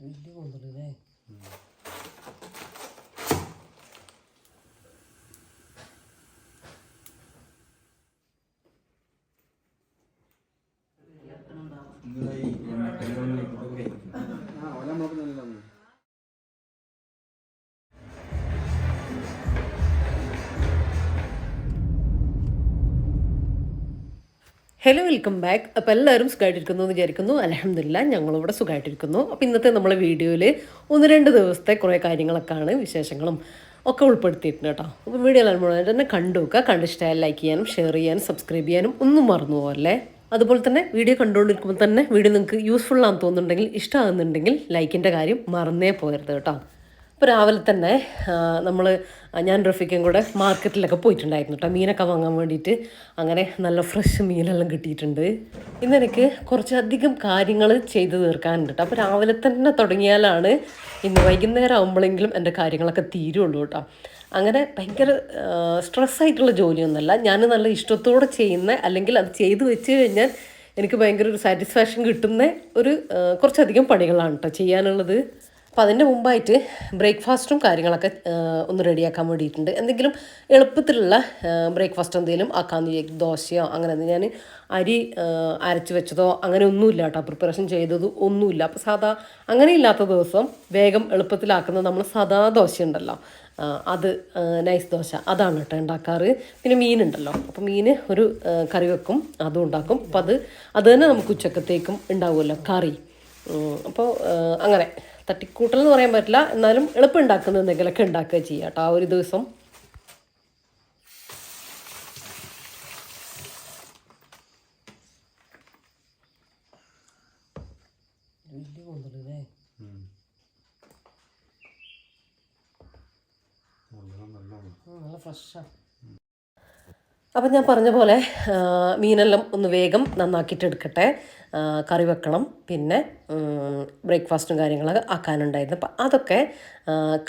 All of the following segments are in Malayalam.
വലിയ കൊണ്ടല്ലേ. Hello, welcome back. അപ്പോൾ എല്ലാവരും സുഖമായിട്ടിരിക്കുന്നു എന്ന് വിചാരിക്കുന്നു. അൽഹംദുലില്ലാ ഞങ്ങളിവിടെ സുഖമായിട്ടിരിക്കുന്നു. അപ്പോൾ ഇന്നത്തെ നമ്മളെ വീഡിയോയിൽ 1-2 ദിവസത്തെ കുറേ കാര്യങ്ങളൊക്കെയാണ്, വിശേഷങ്ങളും ഒക്കെ ഉൾപ്പെടുത്തിയിട്ടുണ്ട് കേട്ടോ. അപ്പോൾ വീഡിയോ എല്ലാം മുഴുവൻ തന്നെ കണ്ടു നോക്കുക. കണ്ടിഷ്ടമായാൽ ലൈക്ക് ചെയ്യാനും ഷെയർ ചെയ്യാനും സബ്സ്ക്രൈബ് ചെയ്യാനും ഒന്നും മറന്നു പോകല്ലേ. അതുപോലെ തന്നെ വീഡിയോ കണ്ടുകൊണ്ടിരിക്കുമ്പോൾ തന്നെ വീഡിയോ നിങ്ങൾക്ക് യൂസ്ഫുൾ ആണെന്ന് തോന്നുന്നുണ്ടെങ്കിൽ, ഇഷ്ടമാകുന്നുണ്ടെങ്കിൽ ലൈക്കിൻ്റെ കാര്യം മറന്നേ പോകരുത് കേട്ടോ. ഇപ്പോൾ രാവിലെ തന്നെ ഞാൻ റഫീഖയും കൂടെ മാർക്കറ്റിലൊക്കെ പോയിട്ടുണ്ടായിരുന്നു കേട്ടോ, മീനൊക്കെ വാങ്ങാൻ വേണ്ടിയിട്ട്. അങ്ങനെ നല്ല ഫ്രഷ് മീനെല്ലാം കിട്ടിയിട്ടുണ്ട്. ഇന്നെനിക്ക് കുറച്ചധികം കാര്യങ്ങൾ ചെയ്ത് തീർക്കാനുണ്ട് കേട്ടോ. അപ്പോൾ രാവിലെ തന്നെ തുടങ്ങിയാലാണ് ഇന്ന് വൈകുന്നേരം ആകുമ്പോഴെങ്കിലും എൻ്റെ കാര്യങ്ങളൊക്കെ തീരുള്ളൂ കേട്ടോ. അങ്ങനെ ഭയങ്കര സ്ട്രെസ്സായിട്ടുള്ള ജോലിയൊന്നുമല്ല, ഞാൻ നല്ല ഇഷ്ടത്തോടെ ചെയ്യുന്ന, അല്ലെങ്കിൽ അത് ചെയ്ത് വെച്ച് കഴിഞ്ഞാൽ എനിക്ക് ഭയങ്കര ഒരു സാറ്റിസ്ഫാക്ഷൻ കിട്ടുന്ന കുറച്ചധികം പണികളാണ് കേട്ടോ ചെയ്യാനുള്ളത്. അപ്പോൾ അതിൻ്റെ മുമ്പായിട്ട് ബ്രേക്ക്ഫാസ്റ്റും കാര്യങ്ങളൊക്കെ ഒന്ന് റെഡിയാക്കാൻ വേണ്ടിയിട്ടുണ്ട്. എന്തെങ്കിലും എളുപ്പത്തിലുള്ള ബ്രേക്ക്ഫാസ്റ്റ് എന്തെങ്കിലും ആക്കാമെന്ന് വിചാരിക്കും. ദോശയോ അങ്ങനെ ഞാൻ അരി അരച്ച് വെച്ചതോ അങ്ങനെ ഒന്നുമില്ല കേട്ടോ, പ്രിപ്പറേഷൻ ചെയ്തത് ഒന്നുമില്ല. അപ്പോൾ സാധാ അങ്ങനെ ഇല്ലാത്ത ദിവസം വേഗം എളുപ്പത്തിലാക്കുന്നത് നമ്മൾ സാധാ ദോശ ഉണ്ടല്ലോ, അത് നൈസ് ദോശ, അതാണ് കേട്ടോ ഉണ്ടാക്കാറ്. പിന്നെ മീനുണ്ടല്ലോ, അപ്പോൾ മീൻ ഒരു കറി വെക്കും, അതും ഉണ്ടാക്കും. അപ്പോൾ അത് തന്നെ നമുക്ക് ഉച്ചക്കത്തേക്കും ഉണ്ടാവുമല്ലോ കറി. അപ്പോൾ അങ്ങനെ തട്ടിക്കൂട്ടൽ എന്ന് പറയാൻ പറ്റില്ല, എന്നാലും എളുപ്പം ഉണ്ടാക്കുന്ന എന്തെങ്കിലുമൊക്കെ ഉണ്ടാക്കുക ചെയ്യുക കേട്ടോ ആ ഒരു ദിവസം. നല്ല ഫ്രഷാണ്. അപ്പം ഞാൻ പറഞ്ഞ പോലെ മീനെല്ലാം ഒന്ന് വേഗം നന്നാക്കിയിട്ട് എടുക്കട്ടെ, കറി വെക്കണം. പിന്നെ ബ്രേക്ക്ഫാസ്റ്റും കാര്യങ്ങളൊക്കെ ആക്കാനുണ്ടായിരുന്നു. അപ്പം അതൊക്കെ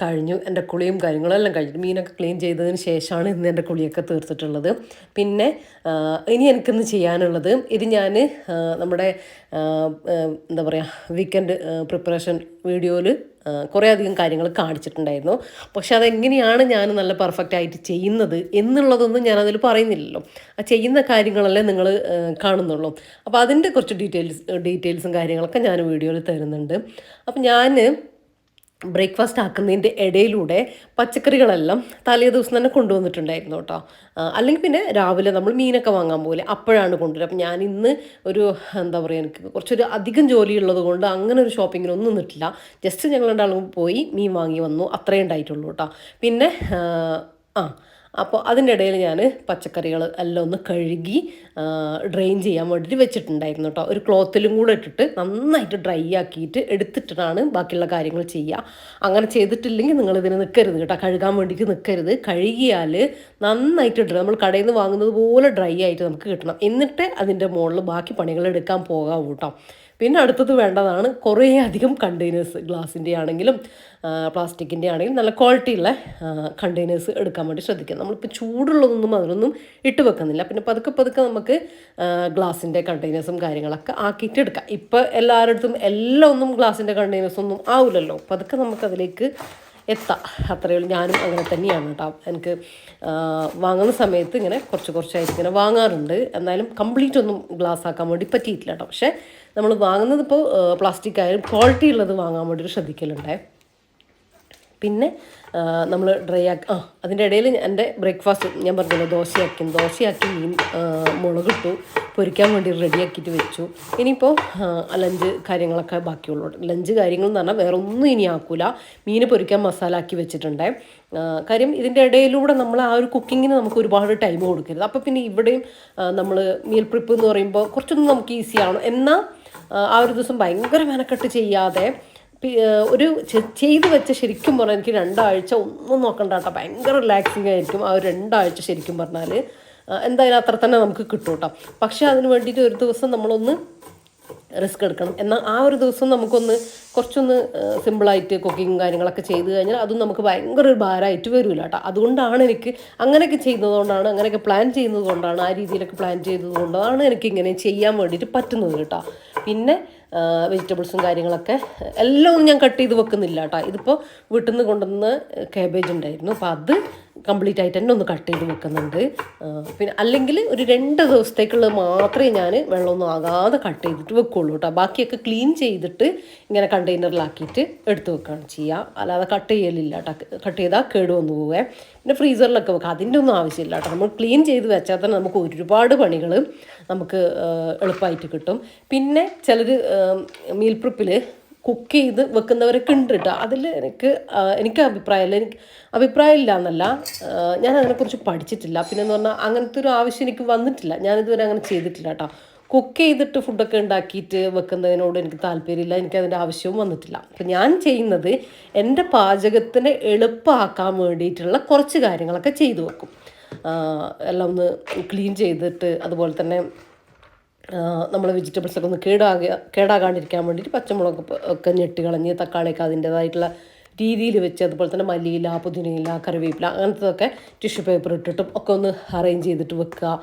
കഴിഞ്ഞു. എൻ്റെ കുളിയും കാര്യങ്ങളും എല്ലാം കഴിഞ്ഞിട്ട് മീനൊക്കെ ക്ലീൻ ചെയ്തതിന് ശേഷമാണ് ഇന്ന് എൻ്റെ കുളിയൊക്കെ തീർത്തിട്ടുള്ളത്. പിന്നെ ഇനി എനിക്കിന്ന് ചെയ്യാനുള്ളത്, ഇത് ഞാൻ നമ്മുടെ എന്താ പറയുക വീക്കെൻഡ് പ്രിപ്പറേഷൻ വീഡിയോയിൽ കുറേ അധികം കാര്യങ്ങൾ കാണിച്ചിട്ടുണ്ടായിരുന്നു. പക്ഷെ അതെങ്ങനെയാണ് ഞാൻ നല്ല പെർഫെക്റ്റ് ആയിട്ട് ചെയ്യുന്നത് എന്നുള്ളതൊന്നും ഞാനതിൽ പറയുന്നില്ലല്ലോ. ആ ചെയ്യുന്ന കാര്യങ്ങളല്ലേ നിങ്ങൾ കാണുന്നുള്ളൂ. അപ്പോൾ അതിൻ്റെ കുറച്ച് ഡീറ്റെയിൽസും കാര്യങ്ങളൊക്കെ ഞാൻ വീഡിയോയിൽ തരുന്നുണ്ട്. അപ്പം ഞാൻ ബ്രേക്ക്ഫാസ്റ്റ് ആക്കുന്നതിൻ്റെ ഇടയിലൂടെ പച്ചക്കറികളെല്ലാം തലേ ദിവസം തന്നെ കൊണ്ടുവന്നിട്ടുണ്ടായിരുന്നു കേട്ടോ. അല്ലെങ്കിൽ പിന്നെ രാവിലെ നമ്മൾ മീനൊക്കെ വാങ്ങാൻ പോലെ അപ്പോഴാണ് കൊണ്ടുവരിക. അപ്പം ഞാൻ ഇന്ന് എന്താ പറയുക, എനിക്ക് കുറച്ചൊരു അധികം ജോലിയുള്ളത് കൊണ്ട് അങ്ങനെ ഒരു ഷോപ്പിങ്ങിനൊന്നും നിന്നിട്ടില്ല. ജസ്റ്റ് ഞങ്ങൾ രണ്ടാളും പോയി മീൻ വാങ്ങി വന്നു, അത്രയേ ഉണ്ടായിട്ടുള്ളൂ കേട്ടോ. പിന്നെ അപ്പോൾ അതിൻ്റെ ഇടയിൽ ഞാൻ പച്ചക്കറികൾ എല്ലാം ഒന്ന് കഴുകി ഡ്രെയിൻ ചെയ്യാൻ വേണ്ടിയിട്ട് വെച്ചിട്ടുണ്ടായിരുന്നു കേട്ടോ. ഒരു ക്ലോത്തിലും കൂടെ ഇട്ടിട്ട് നന്നായിട്ട് ഡ്രൈ ആക്കിയിട്ട് എടുത്തിട്ടാണ് ബാക്കിയുള്ള കാര്യങ്ങൾ ചെയ്യുക. അങ്ങനെ ചെയ്തിട്ടില്ലെങ്കിൽ നിങ്ങളിതിന് നിൽക്കരുത് കേട്ടോ, കഴുകാൻ വേണ്ടിയിട്ട് നിൽക്കരുത്. കഴുകിയാൽ നന്നായിട്ട് ഇടണം, നമ്മൾ കടയിൽ നിന്ന് വാങ്ങുന്നത് പോലെ ഡ്രൈ ആയിട്ട് നമുക്ക് കിട്ടണം. എന്നിട്ട് അതിൻ്റെ മുകളിൽ ബാക്കി പണികൾ എടുക്കാൻ പോകാവൂ കേട്ടോ. പിന്നെ അടുത്തത് വേണ്ടതാണ് കുറേ അധികം കണ്ടെയ്നേഴ്സ്, ഗ്ലാസിൻ്റെ ആണെങ്കിലും പ്ലാസ്റ്റിക്കിൻ്റെ ആണെങ്കിലും നല്ല ക്വാളിറ്റിയുള്ള കണ്ടെയ്നേഴ്സ് എടുക്കാൻ വേണ്ടി ശ്രദ്ധിക്കുക. നമ്മളിപ്പോൾ ചൂടുള്ളതൊന്നും അതിനൊന്നും ഇട്ട് വെക്കുന്നില്ല. പിന്നെ പതുക്കെ നമുക്ക് ഗ്ലാസിൻ്റെ കണ്ടെയ്നേഴ്സും കാര്യങ്ങളൊക്കെ ആക്കിയിട്ട് എടുക്കാം. ഇപ്പോൾ എല്ലാവരുടെ അടുത്തും എല്ലാം ഒന്നും ഗ്ലാസിൻ്റെ കണ്ടെയ്നേഴ്സൊന്നും ആവില്ലല്ലോ, പതുക്കെ നമുക്കതിലേക്ക് എത്താം. അത്രയേ ഉള്ളൂ. ഞാനും അങ്ങനെ തന്നെയാണ് കേട്ടോ. എനിക്ക് വാങ്ങുന്ന സമയത്ത് ഇങ്ങനെ കുറച്ചായിട്ട് ഇങ്ങനെ വാങ്ങാറുണ്ട്. എന്നാലും കംപ്ലീറ്റ് ഒന്നും ഗ്ലാസ് ആക്കാൻ വേണ്ടി പറ്റിയിട്ടില്ല കേട്ടോ. പക്ഷേ നമ്മൾ വാങ്ങുന്നത് ഇപ്പോൾ പ്ലാസ്റ്റിക് ആയാലും ക്വാളിറ്റി ഉള്ളത് വാങ്ങാൻ വേണ്ടി ശ്രദ്ധിക്കലുണ്ടേ. പിന്നെ നമ്മൾ ഡ്രൈ ആക്കി അതിൻ്റെ ഇടയിൽ എൻ്റെ ബ്രേക്ക്ഫാസ്റ്റ് ഞാൻ പറഞ്ഞല്ലോ, ദോശയാക്കി മീൻ മുളകിട്ടു പൊരിക്കാൻ വേണ്ടി റെഡിയാക്കിയിട്ട് വെച്ചു. ഇനിയിപ്പോൾ ലഞ്ച് കാര്യങ്ങളൊക്കെ ബാക്കിയുള്ളൂ. ലഞ്ച് കാര്യങ്ങൾ എന്ന് പറഞ്ഞാൽ വേറെ ഒന്നും ഇനി ആക്കൂല, മീൻ പൊരിക്കാൻ മസാല ആക്കി വെച്ചിട്ടുണ്ട്. കാര്യം ഇതിൻ്റെ ഇടയിലൂടെ നമ്മൾ ആ ഒരു കുക്കിങ്ങിന് നമുക്ക് ഒരുപാട് ടൈം കൊടുക്കരുത്. അപ്പോൾ പിന്നെ ഇവിടെയും നമ്മൾ മീൽ പ്രിപ്പ് എന്ന് പറയുമ്പോൾ കുറച്ചൊന്നും നമുക്ക് ഈസിയാണ്. എന്നാൽ ആ ഒരു ദിവസം ഭയങ്കര മെനക്കെട്ട് ചെയ്യാതെ ഒരു ചെയ്ത് വെച്ച, ശരിക്കും പറഞ്ഞാൽ എനിക്ക് 2 ആഴ്ച ഒന്നും നോക്കണ്ട കേട്ടോ, ഭയങ്കര റിലാക്സിങ് ആയിരിക്കും ആ ഒരു 2 ആഴ്ച. ശരിക്കും പറഞ്ഞാൽ എന്തായാലും അത്ര തന്നെ നമുക്ക് കിട്ടും കേട്ടോ. പക്ഷേ അതിന് വേണ്ടിയിട്ട് ഒരു ദിവസം നമ്മളൊന്ന് റിസ്ക് എടുക്കണം. എന്നാൽ ആ ഒരു ദിവസം നമുക്കൊന്ന് കുറച്ചൊന്ന് സിമ്പിളായിട്ട് കുക്കിങ്ങും കാര്യങ്ങളൊക്കെ ചെയ്ത് കഴിഞ്ഞാൽ അതും നമുക്ക് ഭയങ്കര ഒരു ഭാരമായിട്ട് വരില്ല കേട്ടോ. അതുകൊണ്ടാണ് എനിക്ക് അങ്ങനെയൊക്കെ ചെയ്യുന്നതുകൊണ്ടാണ്, അങ്ങനെയൊക്കെ പ്ലാൻ ചെയ്യുന്നത് കൊണ്ടാണ്, ആ രീതിയിലൊക്കെ പ്ലാൻ ചെയ്തത് കൊണ്ടാണ് എനിക്ക് ഇങ്ങനെ ചെയ്യാൻ വേണ്ടിയിട്ട് പറ്റുന്നത് കേട്ടോ. പിന്നെ വെജിറ്റബിൾസും കാര്യങ്ങളൊക്കെ എല്ലാം ഒന്നും ഞാൻ കട്ട് ചെയ്ത് വെക്കുന്നില്ല കേട്ടോ. ഇതിപ്പോൾ വീട്ടിൽ നിന്ന് കൊണ്ടുവന്ന് കാബേജ് ഉണ്ടായിരുന്നു, അപ്പോൾ അത് കംപ്ലീറ്റ് ആയിട്ട് തന്നെ ഒന്ന് കട്ട് ചെയ്ത് വെക്കുന്നുണ്ട്. പിന്നെ അല്ലെങ്കിൽ ഒരു 2 ദിവസത്തേക്കുള്ളത് മാത്രമേ ഞാൻ വെള്ളമൊന്നും ആകാതെ കട്ട് ചെയ്തിട്ട് വെക്കുള്ളൂ കേട്ടോ. ബാക്കിയൊക്കെ ക്ലീൻ ചെയ്തിട്ട് ഇങ്ങനെ കണ്ടെയ്നറിലാക്കിയിട്ട് എടുത്ത് വെക്കുകയാണ് ചെയ്യുക. അല്ലാതെ കട്ട് ചെയ്യലില്ല കേട്ടോ. കട്ട് ചെയ്താൽ കേട് വന്നു പോവേ. പിന്നെ ഫ്രീസറിലൊക്കെ വെക്കുക, അതിൻ്റെ ഒന്നും ആവശ്യമില്ല കേട്ടോ. നമ്മൾ ക്ലീൻ ചെയ്ത് വെച്ചാൽ തന്നെ നമുക്ക് ഒരുപാട് പണികൾ നമുക്ക് എളുപ്പമായിട്ട് കിട്ടും. പിന്നെ ചിലർ മീൽ പ്രിപ്പിൽ കുക്ക് ചെയ്ത് വെക്കുന്നവരൊക്കെ ഉണ്ട് കേട്ടോ. അതിൽ എനിക്ക് അഭിപ്രായമില്ല എന്നല്ല, ഞാൻ അതിനെക്കുറിച്ച് പഠിച്ചിട്ടില്ല. പിന്നെ എന്ന് പറഞ്ഞാൽ അങ്ങനത്തെ ഒരു ആവശ്യം എനിക്ക് വന്നിട്ടില്ല, ഞാനിതുവരെ അങ്ങനെ ചെയ്തിട്ടില്ല കേട്ടോ. കുക്ക് ചെയ്തിട്ട് ഫുഡൊക്കെ ഉണ്ടാക്കിയിട്ട് വെക്കുന്നതിനോട് എനിക്ക് താല്പര്യമില്ല, എനിക്കതിൻ്റെ ആവശ്യവും വന്നിട്ടില്ല. അപ്പം ഞാൻ ചെയ്യുന്നത് എൻ്റെ പാചകത്തിന് എളുപ്പമാക്കാൻ വേണ്ടിയിട്ടുള്ള കുറച്ച് കാര്യങ്ങളൊക്കെ ചെയ്തു വെക്കും. എല്ലാം ഒന്ന് ക്ലീൻ ചെയ്തിട്ട്, അതുപോലെ തന്നെ നമ്മൾ വെജിറ്റബിൾസൊക്കെ ഒന്ന് കേടാകാണ്ടിരിക്കാൻ വേണ്ടിയിട്ട് പച്ചമുളക് ഒക്കെ ഞെട്ടി കളഞ്ഞ്, തക്കാളിയൊക്കെ അതിൻ്റേതായിട്ടുള്ള രീതിയിൽ വെച്ച്, അതുപോലെ തന്നെ മല്ലിയില, പുതിനയില, കറിവേപ്പില അങ്ങനത്തതൊക്കെ ടിഷ്യൂ പേപ്പർ ഇട്ടിട്ടും ഒക്കെ ഒന്ന് അറേഞ്ച് ചെയ്തിട്ട് വെക്കുക.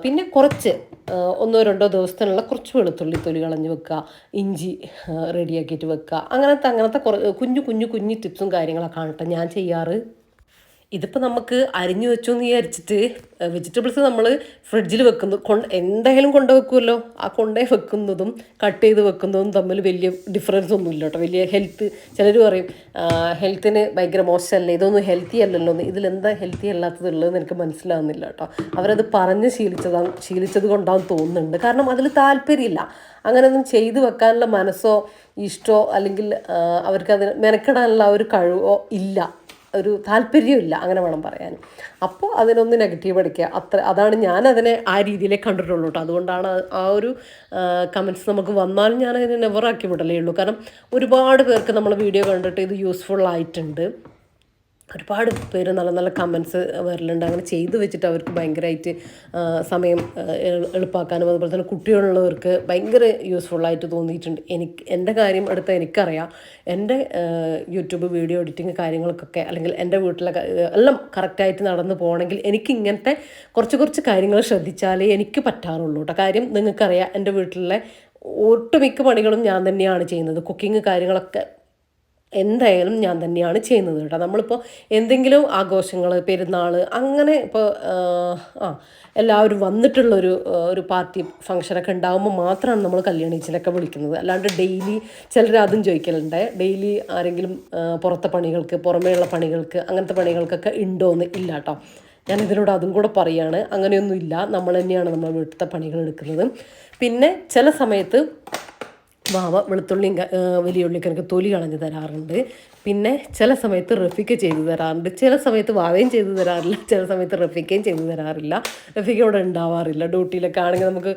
പിന്നെ കുറച്ച് 1-2 ദിവസത്തിനുള്ള കുറച്ച് വെളുത്തുള്ളി തൊലി കളഞ്ഞ് വെക്കുക, ഇഞ്ചി റെഡിയാക്കിയിട്ട് വെക്കുക. അങ്ങനത്തെ കുഞ്ഞു ടിപ്സും കാര്യങ്ങളൊക്കെ ആണ് കേട്ടോ ഞാൻ ചെയ്യാറ്. ഇതിപ്പോൾ നമുക്ക് അരിഞ്ഞു വെച്ചു എന്ന് വിചാരിച്ചിട്ട് വെജിറ്റബിൾസ് നമ്മൾ ഫ്രിഡ്ജിൽ വെക്കുന്നു എന്തായാലും കൊണ്ടുവെക്കുമല്ലോ, ആ കൊണ്ടേ വെക്കുന്നതും കട്ട് ചെയ്ത് വെക്കുന്നതും തമ്മിൽ വലിയ ഡിഫറൻസ് ഒന്നുമില്ല കേട്ടോ. വലിയ ഹെൽത്ത്, ചിലർ പറയും ഹെൽത്തിന് ഭയങ്കര മോശമല്ലേ, ഇതൊന്നും ഹെൽത്തി അല്ലല്ലോ എന്ന്. ഇതിലെന്താ ഹെൽത്തി അല്ലാത്തതുള്ളതെന്ന് എനിക്ക് മനസ്സിലാവുന്നില്ല കേട്ടോ. അവരത് പറഞ്ഞ് ശീലിച്ചത് കൊണ്ടാണെന്ന് തോന്നുന്നുണ്ട്. കാരണം അതിൽ താല്പര്യമില്ല, അങ്ങനെയൊന്നും ചെയ്തു വെക്കാനുള്ള മനസ്സോ ഇഷ്ടമോ അല്ലെങ്കിൽ അവർക്കതിന് മെനക്കെടാനുള്ള ഒരു കഴിവോ ഇല്ല, ഒരു താല്പര്യമില്ല, അങ്ങനെ വേണം പറയാൻ. അപ്പോൾ അതിനൊന്ന് നെഗറ്റീവ് അടിക്കുക, അതാണ് ഞാൻ അതിനെ ആ രീതിയിലേ കണ്ടിട്ടുള്ളൂ കേട്ടോ. അതുകൊണ്ടാണ് ആ ഒരു കമൻറ്റ്സ് നമുക്ക് വന്നാലും ഞാനതിനെ നെവറാക്കി വിടലേ ഉള്ളൂ. കാരണം ഒരുപാട് പേർക്ക് നമ്മൾ വീഡിയോ കണ്ടിട്ട് ഇത് യൂസ്ഫുൾ ആയിട്ടുണ്ട്. ഒരുപാട് പേര് നല്ല നല്ല കമൻസ് വരലുണ്ട്. അങ്ങനെ ചെയ്തു വെച്ചിട്ട് അവർക്ക് ഭയങ്കരമായിട്ട് സമയം എളുപ്പമാക്കാനും അതുപോലെ തന്നെ കുട്ടികളുള്ളവർക്ക് ഭയങ്കര യൂസ്ഫുള്ളായിട്ട് തോന്നിയിട്ടുണ്ട്. എൻ്റെ കാര്യം എടുത്താൽ എനിക്കറിയാം, എൻ്റെ യൂട്യൂബ് വീഡിയോ എഡിറ്റിങ് കാര്യങ്ങൾക്കൊക്കെ അല്ലെങ്കിൽ എൻ്റെ വീട്ടിലെ എല്ലാം കറക്റ്റായിട്ട് നടന്നു പോകണമെങ്കിൽ എനിക്ക് ഇങ്ങനത്തെ കുറച്ച് കാര്യങ്ങൾ ശ്രദ്ധിച്ചാലേ എനിക്ക് പറ്റാറുള്ളൂ കേട്ടോ. കാര്യം നിങ്ങൾക്കറിയാം, എൻ്റെ വീട്ടിലെ ഒട്ടുമിക്ക പണികളും ഞാൻ തന്നെയാണ് ചെയ്യുന്നത്. കുക്കിങ് കാര്യങ്ങളൊക്കെ എന്തായാലും ഞാൻ തന്നെയാണ് ചെയ്യുന്നത് കേട്ടോ. നമ്മളിപ്പോൾ എന്തെങ്കിലും ആഘോഷങ്ങൾ, പെരുന്നാൾ, അങ്ങനെ ഇപ്പോൾ എല്ലാവരും വന്നിട്ടുള്ളൊരു പാർട്ടി ഫംഗ്ഷനൊക്കെ ഉണ്ടാകുമ്പോൾ മാത്രമാണ് നമ്മൾ കല്യാണിച്ചിലൊക്കെ വിളിക്കുന്നത്. അല്ലാണ്ട് ഡെയിലി ചിലർ അതും ചോദിക്കലുണ്ട്, ഡെയിലി ആരെങ്കിലും പുറമേയുള്ള പണികൾക്ക് അങ്ങനത്തെ പണികൾക്കൊക്കെ ഉണ്ടോയെന്ന്. ഇല്ല കേട്ടോ, ഞാനിതിലൂടെ അതും കൂടെ പറയുകയാണ്. അങ്ങനെയൊന്നുമില്ല, നമ്മൾ തന്നെയാണ് നമ്മൾ വീട്ടിലത്തെ പണികൾ എടുക്കുന്നത്. പിന്നെ ചില സമയത്ത് വാവ വെളുത്തുള്ളിയും വലിയ ഉള്ളിക്ക് എനിക്ക് തൊലി കളഞ്ഞ് തരാറുണ്ട്. പിന്നെ ചില സമയത്ത് റഫിക്ക ചെയ്തു തരാറുണ്ട്, ചില സമയത്ത് വാവയും ചെയ്തു തരാറില്ല, ചില സമയത്ത് റഫിക്കയും ചെയ്തു തരാറില്ല. റഫിക്ക ഇവിടെ ഉണ്ടാവാറില്ല, ഡ്യൂട്ടിയിലൊക്കെ ആണെങ്കിൽ നമുക്ക്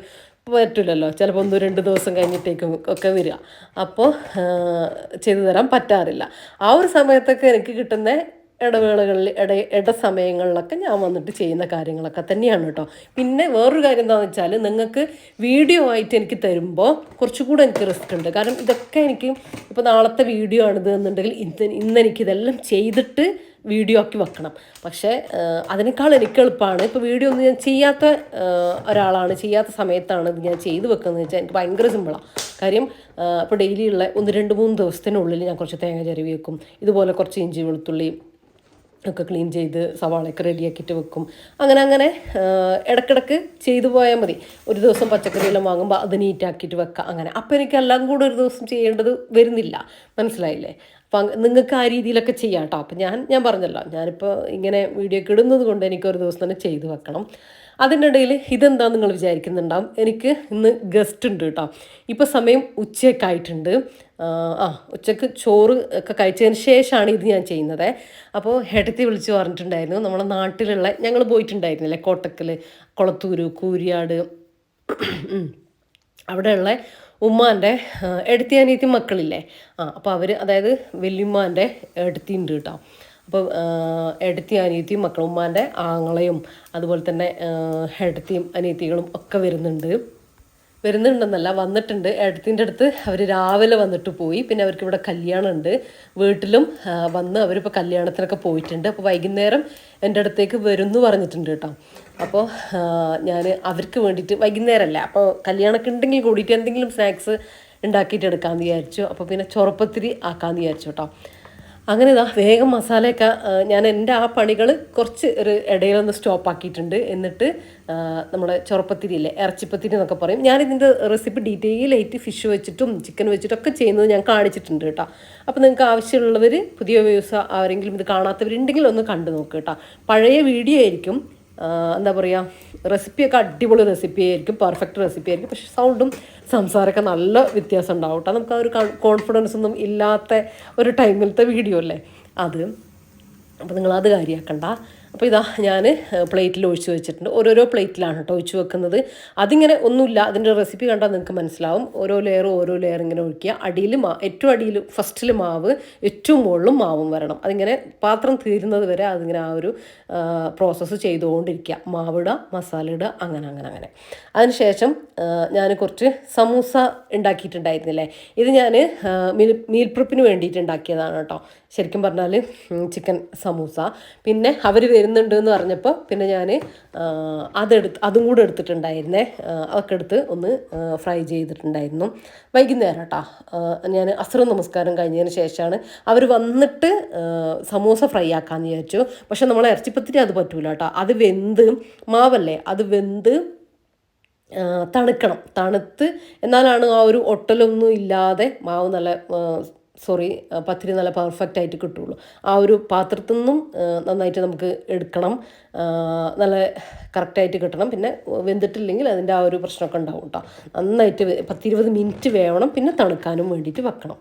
പറ്റില്ലല്ലോ, ചിലപ്പോൾ 1-2 ദിവസം കഴിഞ്ഞിട്ടേക്കും ഒക്കെ വരിക. അപ്പോൾ ചെയ്തു തരാൻ പറ്റാറില്ല. ആ ഒരു സമയത്തൊക്കെ എനിക്ക് കിട്ടുന്ന ഇടവേളകളിൽ സമയങ്ങളിലൊക്കെ ഞാൻ വന്നിട്ട് ചെയ്യുന്ന കാര്യങ്ങളൊക്കെ തന്നെയാണ് കേട്ടോ. പിന്നെ വേറൊരു കാര്യം എന്താണെന്ന് വെച്ചാൽ, നിങ്ങൾക്ക് വീഡിയോ ആയിട്ട് എനിക്ക് തരുമ്പോൾ കുറച്ചുകൂടെ എനിക്ക് റിസ്ക് ഉണ്ട്. കാരണം ഇതൊക്കെ എനിക്ക് ഇപ്പോൾ നാളത്തെ വീഡിയോ ആണിത് എന്നുണ്ടെങ്കിൽ ഇന്ന് എനിക്കിതെല്ലാം ചെയ്തിട്ട് വീഡിയോ ആക്കി വെക്കണം. പക്ഷേ അതിനേക്കാൾ എനിക്ക് എളുപ്പമാണ്, ഇപ്പോൾ വീഡിയോ ഒന്നും ഞാൻ ചെയ്യാത്ത ഒരാളാണ്, ചെയ്യാത്ത സമയത്താണ് ഇത് ഞാൻ ചെയ്ത് വെക്കുന്നത് വെച്ചാൽ എനിക്ക് ഭയങ്കര സിമ്പിളാണ്. കാര്യം ഇപ്പോൾ ഡെയിലിയുള്ള 1-2-3 ദിവസത്തിനുള്ളിൽ ഞാൻ കുറച്ച് തേങ്ങ ചിരവി വെക്കും, ഇതുപോലെ കുറച്ച് ഇഞ്ചി വെളുത്തുള്ളി ഒക്കെ ക്ലീൻ ചെയ്ത് സവാളയൊക്കെ റെഡിയാക്കിയിട്ട് വെക്കും. അങ്ങനെ ഇടയ്ക്കിടയ്ക്ക് ചെയ്തു പോയാൽ മതി. ഒരു ദിവസം പച്ചക്കറിയെല്ലാം വാങ്ങുമ്പോൾ അത് നീറ്റാക്കിയിട്ട് വെക്കാം. അങ്ങനെ അപ്പോൾ എനിക്ക് എല്ലാം കൂടെ ഒരു ദിവസം ചെയ്യേണ്ടത് വരുന്നില്ല, മനസ്സിലായില്ലേ? അപ്പം നിങ്ങൾക്ക് ആ രീതിയിലൊക്കെ ചെയ്യാം കേട്ടോ. അപ്പം ഞാൻ പറഞ്ഞല്ലോ, ഞാനിപ്പോൾ ഇങ്ങനെ വീഡിയോ ഒക്കെ ഇടുന്നത് കൊണ്ട് എനിക്കൊരു ദിവസം തന്നെ ചെയ്ത് വെക്കണം. അതിൻ്റെ ഇടയിൽ ഇതെന്താ നിങ്ങൾ വിചാരിക്കുന്നുണ്ടാവും, എനിക്ക് ഇന്ന് ഗസ്റ്റ് ഉണ്ട് കേട്ടോ. ഇപ്പോൾ സമയം ഉച്ചയൊക്കെ ആയിട്ടുണ്ട്. ഉച്ചക്ക് ചോറ് ഒക്കെ കഴിച്ചതിന് ശേഷമാണ് ഇത് ഞാൻ ചെയ്യുന്നത്. അപ്പോൾ ഏട്ടത്തി വിളിച്ച് പറഞ്ഞിട്ടുണ്ടായിരുന്നു, നമ്മളെ നാട്ടിലുള്ള ഞങ്ങൾ പോയിട്ടുണ്ടായിരുന്നില്ലേ കോട്ടക്കൽ, കൊളത്തൂർ, കൂരിയാട്, അവിടെയുള്ള ഉമ്മാൻ്റെ ഏട്ടത്തി അനിയത്തി മക്കളില്ലേ, അപ്പോൾ അവർ, അതായത് വല്യമ്മാൻ്റെ ഏട്ടത്തി ഉണ്ട് കേട്ടോ. അപ്പോൾ ഏട്ടത്തി അനിയത്തിയും മക്കളും, ഉമ്മാൻ്റെ ആങ്ങളയും അതുപോലെ തന്നെ ഏട്ടത്തിയും അനിയത്തികളും ഒക്കെ വരുന്നുണ്ടെന്നല്ല, വന്നിട്ടുണ്ട്. ഏട്ടത്തിൻ്റെ അടുത്ത് അവർ രാവിലെ വന്നിട്ട് പോയി. പിന്നെ അവർക്ക് ഇവിടെ കല്യാണം ഉണ്ട്, വീട്ടിലും വന്ന് അവരിപ്പോൾ കല്യാണത്തിനൊക്കെ പോയിട്ടുണ്ട്. അപ്പോൾ വൈകുന്നേരം എൻ്റെ അടുത്തേക്ക് വരുമെന്ന് പറഞ്ഞിട്ടുണ്ട് കേട്ടോ. അപ്പോൾ ഞാൻ അവർക്ക് വേണ്ടിയിട്ട് വൈകുന്നേരമല്ല, അപ്പോൾ കല്യാണമൊക്കെ ഉണ്ടെങ്കിൽ കൂടിയിട്ട് എന്തെങ്കിലും സ്നാക്സ് ഉണ്ടാക്കിയിട്ടെടുക്കാമെന്ന് വിചാരിച്ചു. അപ്പോൾ പിന്നെ ചൊറപ്പത്തിരി ആക്കാമെന്ന് വിചാരിച്ചു കേട്ടോ. അങ്ങനെ ഇതാ വേഗം മസാലയൊക്കെ ഞാൻ എൻ്റെ ആ പണികൾ കുറച്ച് ഒരു ഇടയിലൊന്ന് സ്റ്റോപ്പ് ആക്കിയിട്ടുണ്ട്. എന്നിട്ട് നമ്മുടെ ചൊറപ്പത്തിരിയില്ലേ, ഇറച്ചിപ്പത്തിരി എന്നൊക്കെ പറയും. ഞാനിതിൻ്റെ റെസിപ്പി ഡീറ്റെയിൽ ആയിട്ട് ഫിഷ് വെച്ചിട്ടും ചിക്കൻ വെച്ചിട്ടൊക്കെ ചെയ്യുന്നത് ഞാൻ കാണിച്ചിട്ടുണ്ട് കേട്ടോ. അപ്പോൾ നിങ്ങൾക്ക് ആവശ്യമുള്ളവർ, പുതിയ വ്യൂസ് ആരെങ്കിലും ഇത് കാണാത്തവരുണ്ടെങ്കിൽ ഒന്ന് കണ്ടു നോക്കുക കേട്ടോ. പഴയ വീഡിയോ ആയിരിക്കും. എന്താ പറയുക, റെസിപ്പിയൊക്കെ അടിപൊളി റെസിപ്പി ആയിരിക്കും, പെർഫെക്റ്റ് റെസിപ്പി ആയിരിക്കും. പക്ഷേ സൗണ്ടും സംസാരമൊക്കെ നല്ല വ്യത്യാസം ഉണ്ടാവും കേട്ടോ. നമുക്ക് ആ ഒരു കോൺഫിഡൻസ് ഒന്നും ഇല്ലാത്ത ഒരു ടൈമിലത്തെ വീഡിയോ അല്ലേ അത്. അപ്പോൾ നിങ്ങളത് കാര്യമാക്കണ്ട. അപ്പോൾ ഇതാ ഞാൻ പ്ലേറ്റിൽ ഒഴിച്ച് വെച്ചിട്ടുണ്ട്. ഓരോരോ പ്ലേറ്റിലാണ് കേട്ടോ ഒഴിച്ച് വെക്കുന്നത്. അതിങ്ങനെ ഒന്നുമില്ല, അതിൻ്റെ റെസിപ്പി കണ്ടാൽ നിങ്ങൾക്ക് മനസ്സിലാവും. ഓരോ ലെയർ ഇങ്ങനെ ഒഴിക്കുക. അടിയിൽ ഏറ്റവും അടിയിൽ ഫസ്റ്റിൽ മാവ്, ഏറ്റവും മുകളിലും മാവും വരണം. അതിങ്ങനെ പാത്രം തീരുന്നത് വരെ അതിങ്ങനെ ആ ഒരു പ്രോസസ്സ് ചെയ്തുകൊണ്ടിരിക്കുക. മാവിടുക, മസാല ഇടുക, അങ്ങനെ. അതിനുശേഷം ഞാൻ കുറച്ച് സമൂസ ഉണ്ടാക്കിയിട്ടുണ്ടായിരുന്നില്ലേ, ഇത് ഞാൻ മീൽ പ്രിപ്പിന് വേണ്ടിയിട്ട് ഉണ്ടാക്കിയതാണ് കേട്ടോ. ശരിക്കും പറഞ്ഞാൽ ചിക്കൻ സമൂസ. പിന്നെ അവർ വരുന്നുണ്ട് എന്ന് പറഞ്ഞപ്പോൾ പിന്നെ ഞാൻ അതും കൂടെ എടുത്തിട്ടുണ്ടായിരുന്നേ. അതൊക്കെ എടുത്ത് ഒന്ന് ഫ്രൈ ചെയ്തിട്ടുണ്ടായിരുന്നു. വൈകുന്നേരം കേട്ടോ, ഞാൻ അസ്ർ നമസ്കാരം കഴിഞ്ഞതിന് ശേഷമാണ് അവർ വന്നിട്ട് സമൂസ ഫ്രൈ ആക്കാമെന്ന് വിചാരിച്ചു. പക്ഷെ നമ്മൾ ഇറച്ചിപ്പത്തിരി അത് പറ്റൂല കേട്ടോ. അത് വെന്ത്, മാവല്ലേ അത് വെന്ത് തണുത്ത് എന്നാലാണ് ആ ഒരു ഒട്ടലൊന്നും ഇല്ലാതെ മാവ് നല്ല പത്തിരി നല്ല പെർഫെക്റ്റ് ആയിട്ട് കിട്ടുള്ളൂ. ആ ഒരു പാത്രത്തിൽ നിന്നും നന്നായിട്ട് നമുക്ക് എടുക്കണം, നല്ല കറക്റ്റായിട്ട് കിട്ടണം. പിന്നെ വെന്തിട്ടില്ലെങ്കിൽ അതിൻ്റെ ആ ഒരു പ്രശ്നമൊക്കെ ഉണ്ടാവും കേട്ടോ. നന്നായിട്ട് 10-20 മിനിറ്റ് വേവണം. പിന്നെ തണുക്കാനും വേണ്ടിയിട്ട് വെക്കണം.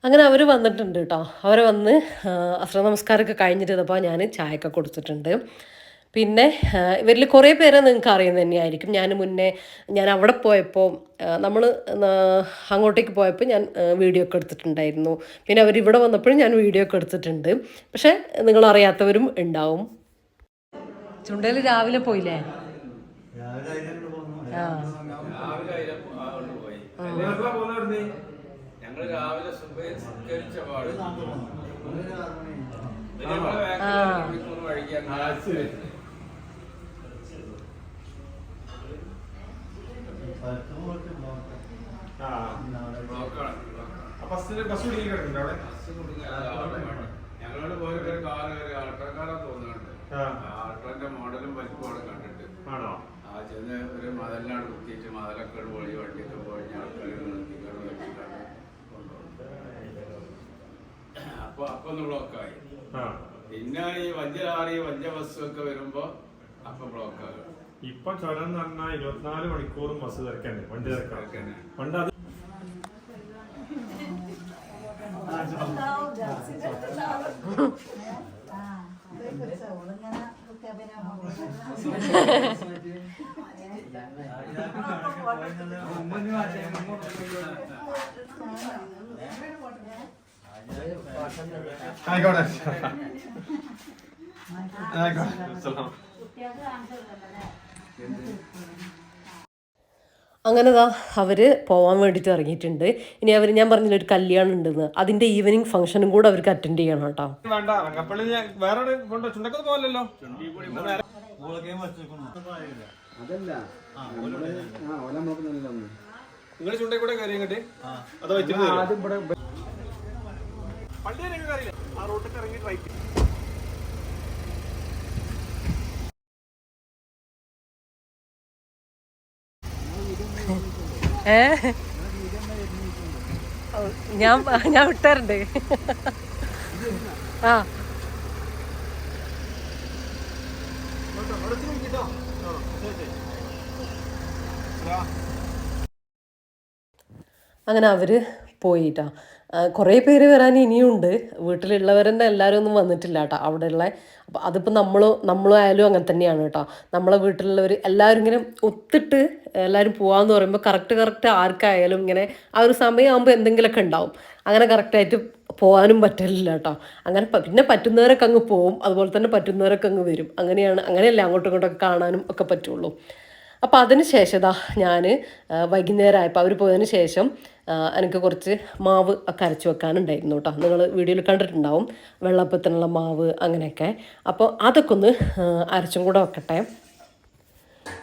അങ്ങനെ അവർ വന്നിട്ടുണ്ട് കേട്ടോ. അവർ വന്ന് അസ്ര നമസ്കാരമൊക്കെ കഴിഞ്ഞിരുന്നപ്പോൾ ഞാൻ ചായയൊക്കെ കൊടുത്തിട്ടുണ്ട്. പിന്നെ ഇവരിൽ കുറേ പേരെ നിങ്ങൾക്ക് അറിയുന്നത് തന്നെയായിരിക്കും. ഞാൻ അവിടെ പോയപ്പോൾ, നമ്മൾ അങ്ങോട്ടേക്ക് പോയപ്പോൾ ഞാൻ വീഡിയോ ഒക്കെ എടുത്തിട്ടുണ്ടായിരുന്നു. പിന്നെ അവരിവിടെ വന്നപ്പോഴും ഞാൻ വീഡിയോ ഒക്കെ എടുത്തിട്ടുണ്ട്. പക്ഷേ നിങ്ങളറിയാത്തവരും ഉണ്ടാവും. ചുണ്ടേൽ രാവിലെ പോയില്ലേ? ഞങ്ങൾ രാവിലെ സുബഹിസ്കരിച്ച പാട് ഞങ്ങളോട് പോയ ഒരു കാറ് കയറി ആൾക്കാരാ തോന്നുന്നുണ്ട്. ആൾക്കാരുടെ മോഡലും വലിപ്പമാണ് കണ്ടിട്ട് ആ ചെന്ന് ഒരു മതലിനാണ് കുത്തിയിട്ട് മതലൊക്കെ പൊളി വണ്ടിയൊക്കെ പോയി ആൾക്കാർ അപ്പൊ ഒന്ന് ബ്ലോക്കായി. പിന്നെ ഈ വലിയ ലാറി വലിയ ബസ്സൊക്കെ വരുമ്പോ അപ്പൊ ബ്ലോക്കാകും. ഇപ്പൊ ചുരം എന്ന് പറഞ്ഞാൽ 24 മണിക്കൂറും ബസ് തിരക്കന്നെ, വണ്ടി തിരക്കാണ്. പണ്ട് അത് അങ്ങനെതാ അവർ പോകാൻ വേണ്ടിയിട്ട് ഇറങ്ങിയിട്ടുണ്ട്. ഇനി ഞാൻ പറഞ്ഞില്ല ഒരു കല്യാണം ഉണ്ടെന്ന്, അതിൻ്റെ ഈവനിങ് ഫംഗ്ഷനും കൂടെ അവർക്ക് അറ്റൻഡ് ചെയ്യണം കേട്ടോ. നിങ്ങൾ ചുണ്ടേ കൂടെ കാര്യം കേട്ടെ അത് വെച്ചിട്ട് ആ റോട്ടിൽ ഇറങ്ങി റൈറ്റ്. ഞാൻ വിട്ടാറുണ്ട്. ആ അങ്ങനെ അവർ പോയിട്ടാ. കുറേ പേര് വരാൻ ഇനിയുണ്ട്. വീട്ടിലുള്ളവരെന്നെ എല്ലാവരും ഒന്നും വന്നിട്ടില്ല കേട്ടോ അവിടെയുള്ള. അപ്പോൾ അതിപ്പോൾ നമ്മളും ആയാലും അങ്ങനെ തന്നെയാണ് കേട്ടോ. നമ്മളെ വീട്ടിലുള്ളവർ എല്ലാവരും ഇങ്ങനെ ഒത്തിട്ട് എല്ലാവരും പോകാമെന്ന് പറയുമ്പോൾ കറക്റ്റ് ആർക്കായാലും ഇങ്ങനെ ആ ഒരു സമയമാകുമ്പോൾ എന്തെങ്കിലുമൊക്കെ ഉണ്ടാവും. അങ്ങനെ കറക്റ്റായിട്ട് പോകാനും പറ്റില്ല കേട്ടോ. അങ്ങനെ പിന്നെ പറ്റുന്നവരൊക്കെ അങ്ങ് പോവും, അതുപോലെ തന്നെ പറ്റുന്നവരൊക്കെ അങ്ങ് വരും. അങ്ങനെയല്ലേ അങ്ങോട്ടും ഇങ്ങോട്ടൊക്കെ കാണാനും ഒക്കെ പറ്റുള്ളൂ. അപ്പോൾ അതിന് ശേഷം ഞാൻ വൈകുന്നേരമായപ്പോൾ അവർ പോയതിന് ശേഷം എനിക്ക് കുറച്ച് മാവ് ഒക്കെ അരച്ച് വെക്കാനുണ്ടായിരുന്നു കേട്ടോ. നിങ്ങൾ വീഡിയോയിൽ കണ്ടിട്ടുണ്ടാവും വെള്ളപ്പത്തിനുള്ള മാവ് അങ്ങനെയൊക്കെ. അപ്പോൾ അതൊക്കെ ഒന്ന് അരച്ചും കൂടെ വെക്കട്ടെ.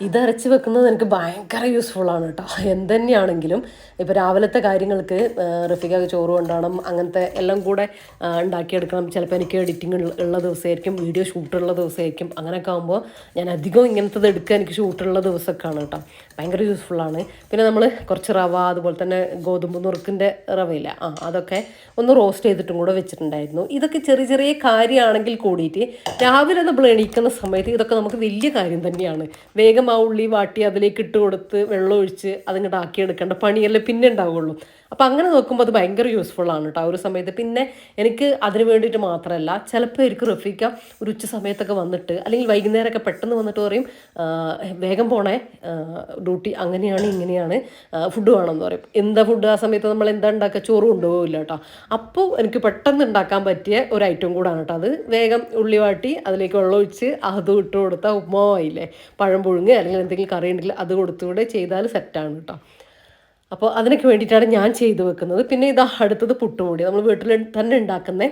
ഇതരച്ച് വെക്കുന്നത് എനിക്ക് ഭയങ്കര യൂസ്ഫുള്ളാണ് കേട്ടോ. എന്തുതന്നെയാണെങ്കിലും ഇപ്പോൾ രാവിലത്തെ കാര്യങ്ങൾക്ക് റഫീഖക്ക് ചോറ് കൊണ്ടുപോകണം, അങ്ങനത്തെ എല്ലാം കൂടെ ഉണ്ടാക്കിയെടുക്കണം. ചിലപ്പോൾ എനിക്ക് എഡിറ്റിംഗ് ഉള്ള ദിവസമായിരിക്കും, വീഡിയോ ഷൂട്ടുള്ള ദിവസമായിരിക്കും. അങ്ങനെയൊക്കെ ആകുമ്പോൾ ഞാൻ അധികം ഇങ്ങനത്തത് എടുക്കുക എനിക്ക് ഷൂട്ടുള്ള ദിവസമൊക്കെയാണ് കേട്ടോ. ഭയങ്കര യൂസ്ഫുള്ളാണ്. പിന്നെ നമ്മൾ കുറച്ച് റവ, അതുപോലെ തന്നെ ഗോതമ്പ് നുറുക്കിൻ്റെ റവയില്ല, അതൊക്കെ ഒന്ന് റോസ്റ്റ് ചെയ്തിട്ടും കൂടെ വെച്ചിട്ടുണ്ടായിരുന്നു. ഇതൊക്കെ ചെറിയ ചെറിയ കാര്യമാണെങ്കിൽ കൂടിയിട്ട് രാവിലെ നമ്മൾ എണീക്കുന്ന സമയത്ത് ഇതൊക്കെ നമുക്ക് വലിയ കാര്യം തന്നെയാണ്. വേഗം ആ ഉള്ളി വാട്ടി അതിലേക്ക് ഇട്ട് കൊടുത്ത് വെള്ളം ഒഴിച്ച് അതിങ്ങോട്ട് ആക്കിയെടുക്കേണ്ട പണിയല്ലേ പിന്നെ ഉണ്ടാവുള്ളൂ. അപ്പോൾ അങ്ങനെ നോക്കുമ്പോൾ അത് ഭയങ്കര യൂസ്ഫുള്ളാണ് കേട്ടോ ആ ഒരു സമയത്ത്. പിന്നെ എനിക്ക് അതിന് വേണ്ടിയിട്ട് മാത്രമല്ല, ചിലപ്പോൾ എനിക്ക് റഫീക്ക ഒരു ഉച്ച സമയത്തൊക്കെ വന്നിട്ട് അല്ലെങ്കിൽ വൈകുന്നേരമൊക്കെ പെട്ടെന്ന് വന്നിട്ട് പറയും വേഗം പോണേ ഡ്യൂട്ടി, അങ്ങനെയാണ് ഇങ്ങനെയാണ്, ഫുഡ് വേണമെന്ന് പറയും. എന്താ ഫുഡ്? ആ സമയത്ത് നമ്മൾ എന്താ ഉണ്ടാക്കുക? ചോറ് കൊണ്ടുപോകില്ല കേട്ടോ. അപ്പോൾ എനിക്ക് പെട്ടെന്ന് ഉണ്ടാക്കാൻ പറ്റിയ ഒരു ഐറ്റം കൂടാണ് കേട്ടോ അത്. വേഗം ഉള്ളി വാട്ടി അതിലേക്ക് വെള്ളം ഒഴിച്ച് അതും ഇട്ട് കൊടുത്താൽ ഉപ്മാവായില്ലേ. പഴം പുഴുങ്ങുക അല്ലെങ്കിൽ എന്തെങ്കിലും കറി ഉണ്ടെങ്കിൽ അത് കൊടുത്തുകൂടെ ചെയ്താൽ സെറ്റാണ് കേട്ടോ. അപ്പോൾ അതിനൊക്കെ വേണ്ടിയിട്ടാണ് ഞാൻ ചെയ്തു വെക്കുന്നത്. പിന്നെ ഇതാ അടുത്തത് പുട്ടുപൊടി. നമ്മൾ വീട്ടിൽ തന്നെ ഉണ്ടാക്കുന്ന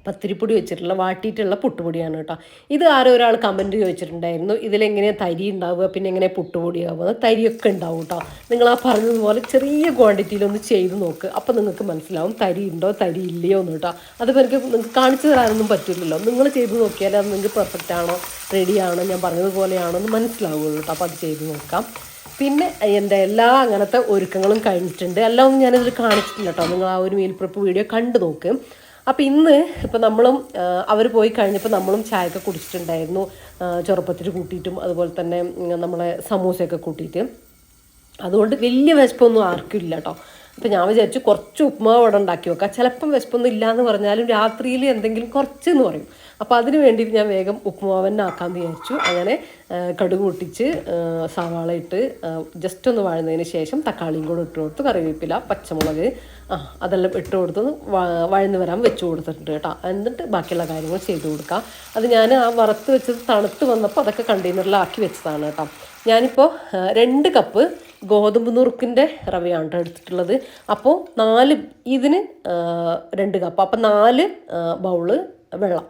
പത്തിരിപ്പൊടി വെച്ചിട്ടുള്ള വാട്ടിയിട്ടുള്ള പുട്ടുപൊടിയാണ് കേട്ടോ. ഇത് ഒരാൾ കമൻറ്റ് ചോദിച്ചിട്ടുണ്ടായിരുന്നു, ഇതിലെങ്ങനെയാണ് തരി ഉണ്ടാവുക, പിന്നെ എങ്ങനെ പുട്ടുപൊടിയാവുക. തരിയൊക്കെ ഉണ്ടാവും കേട്ടോ. നിങ്ങൾ ആ പറഞ്ഞതുപോലെ ചെറിയ ക്വാണ്ടിറ്റിയിലൊന്ന് ചെയ്ത് നോക്ക്, അപ്പോൾ നിങ്ങൾക്ക് മനസ്സിലാവും തരി ഉണ്ടോ തരി ഇല്ലയോ എന്ന് കേട്ടോ. അതിപ്പോൾ നിങ്ങൾക്ക് കാണിച്ചു തരാനൊന്നും പറ്റില്ലല്ലോ. നിങ്ങൾ ചെയ്ത് നോക്കിയാൽ അത് നിങ്ങൾക്ക് പെർഫെക്റ്റ് ആണോ, റെഡിയാണോ, ഞാൻ പറഞ്ഞതുപോലെയാണോ എന്ന് മനസ്സിലാവുള്ളൂ കേട്ടോ. അപ്പോൾ അത് ചെയ്ത് നോക്കാം. പിന്നെ എൻ്റെ എല്ലാ അങ്ങനത്തെ ഒരുക്കങ്ങളും കഴിഞ്ഞിട്ടുണ്ട്. എല്ലാം ഒന്നും ഞാനിതിൽ കാണിച്ചിട്ടില്ല കേട്ടോ. നിങ്ങൾ ആ ഒരു മീൽ പ്രിപ്പ് വീഡിയോ കണ്ടു നോക്ക്. അപ്പോൾ ഇന്ന് ഇപ്പോൾ നമ്മളും അവർ പോയി കഴിഞ്ഞപ്പോൾ നമ്മളും ചായയൊക്കെ കുടിച്ചിട്ടുണ്ടായിരുന്നു, ചെറുപ്പത്തിൽ കൂട്ടിയിട്ടും അതുപോലെ തന്നെ നമ്മളെ സമൂസയൊക്കെ കൂട്ടിയിട്ട്. അതുകൊണ്ട് വലിയ വിശപ്പൊന്നും ആർക്കും ഇല്ല കേട്ടോ. അപ്പോൾ ഞാൻ വിചാരിച്ചു കുറച്ച് ഉപ്പുമാവ് അവിടെ ഉണ്ടാക്കി വെക്കാം. ചിലപ്പം വിശപ്പൊന്നും ഇല്ല എന്ന് പറഞ്ഞാലും രാത്രിയിൽ എന്തെങ്കിലും കുറച്ചെന്ന് പറയും. അപ്പോൾ അതിന് വേണ്ടിയിട്ട് ഞാൻ വേഗം ഉപ്പുമാവ് തന്നെ ആക്കാമെന്ന് വിചാരിച്ചു. അങ്ങനെ കടുക് പൊട്ടിച്ച് സവാള ഇട്ട് ജസ്റ്റ് ഒന്ന് വഴന്നതിന് ശേഷം തക്കാളിയും കൂടെ ഇട്ട് കൊടുത്ത് കറിവേപ്പില, പച്ചമുളക് അതെല്ലാം ഇട്ട് കൊടുത്തൊന്ന് വഴന്ന് വരാൻ വെച്ച് കൊടുത്തിട്ടുണ്ട് കേട്ടോ. എന്നിട്ട് ബാക്കിയുള്ള കാര്യങ്ങൾ ചെയ്ത് കൊടുക്കാം. അത് ഞാൻ ആ വറുത്ത് വെച്ചത് തണുത്ത് വന്നപ്പോൾ അതൊക്കെ കണ്ടെയ്നറിലാക്കി വെച്ചതാണ് കേട്ടോ. ഞാനിപ്പോൾ 2 കപ്പ് ഗോതമ്പ് നുറുക്കിൻ്റെ റവയാണ് കേട്ടോ എടുത്തിട്ടുള്ളത്. അപ്പോൾ 4 ഇതിന് 2 കപ്പ്, അപ്പോൾ 4 ബൗള് വെള്ളം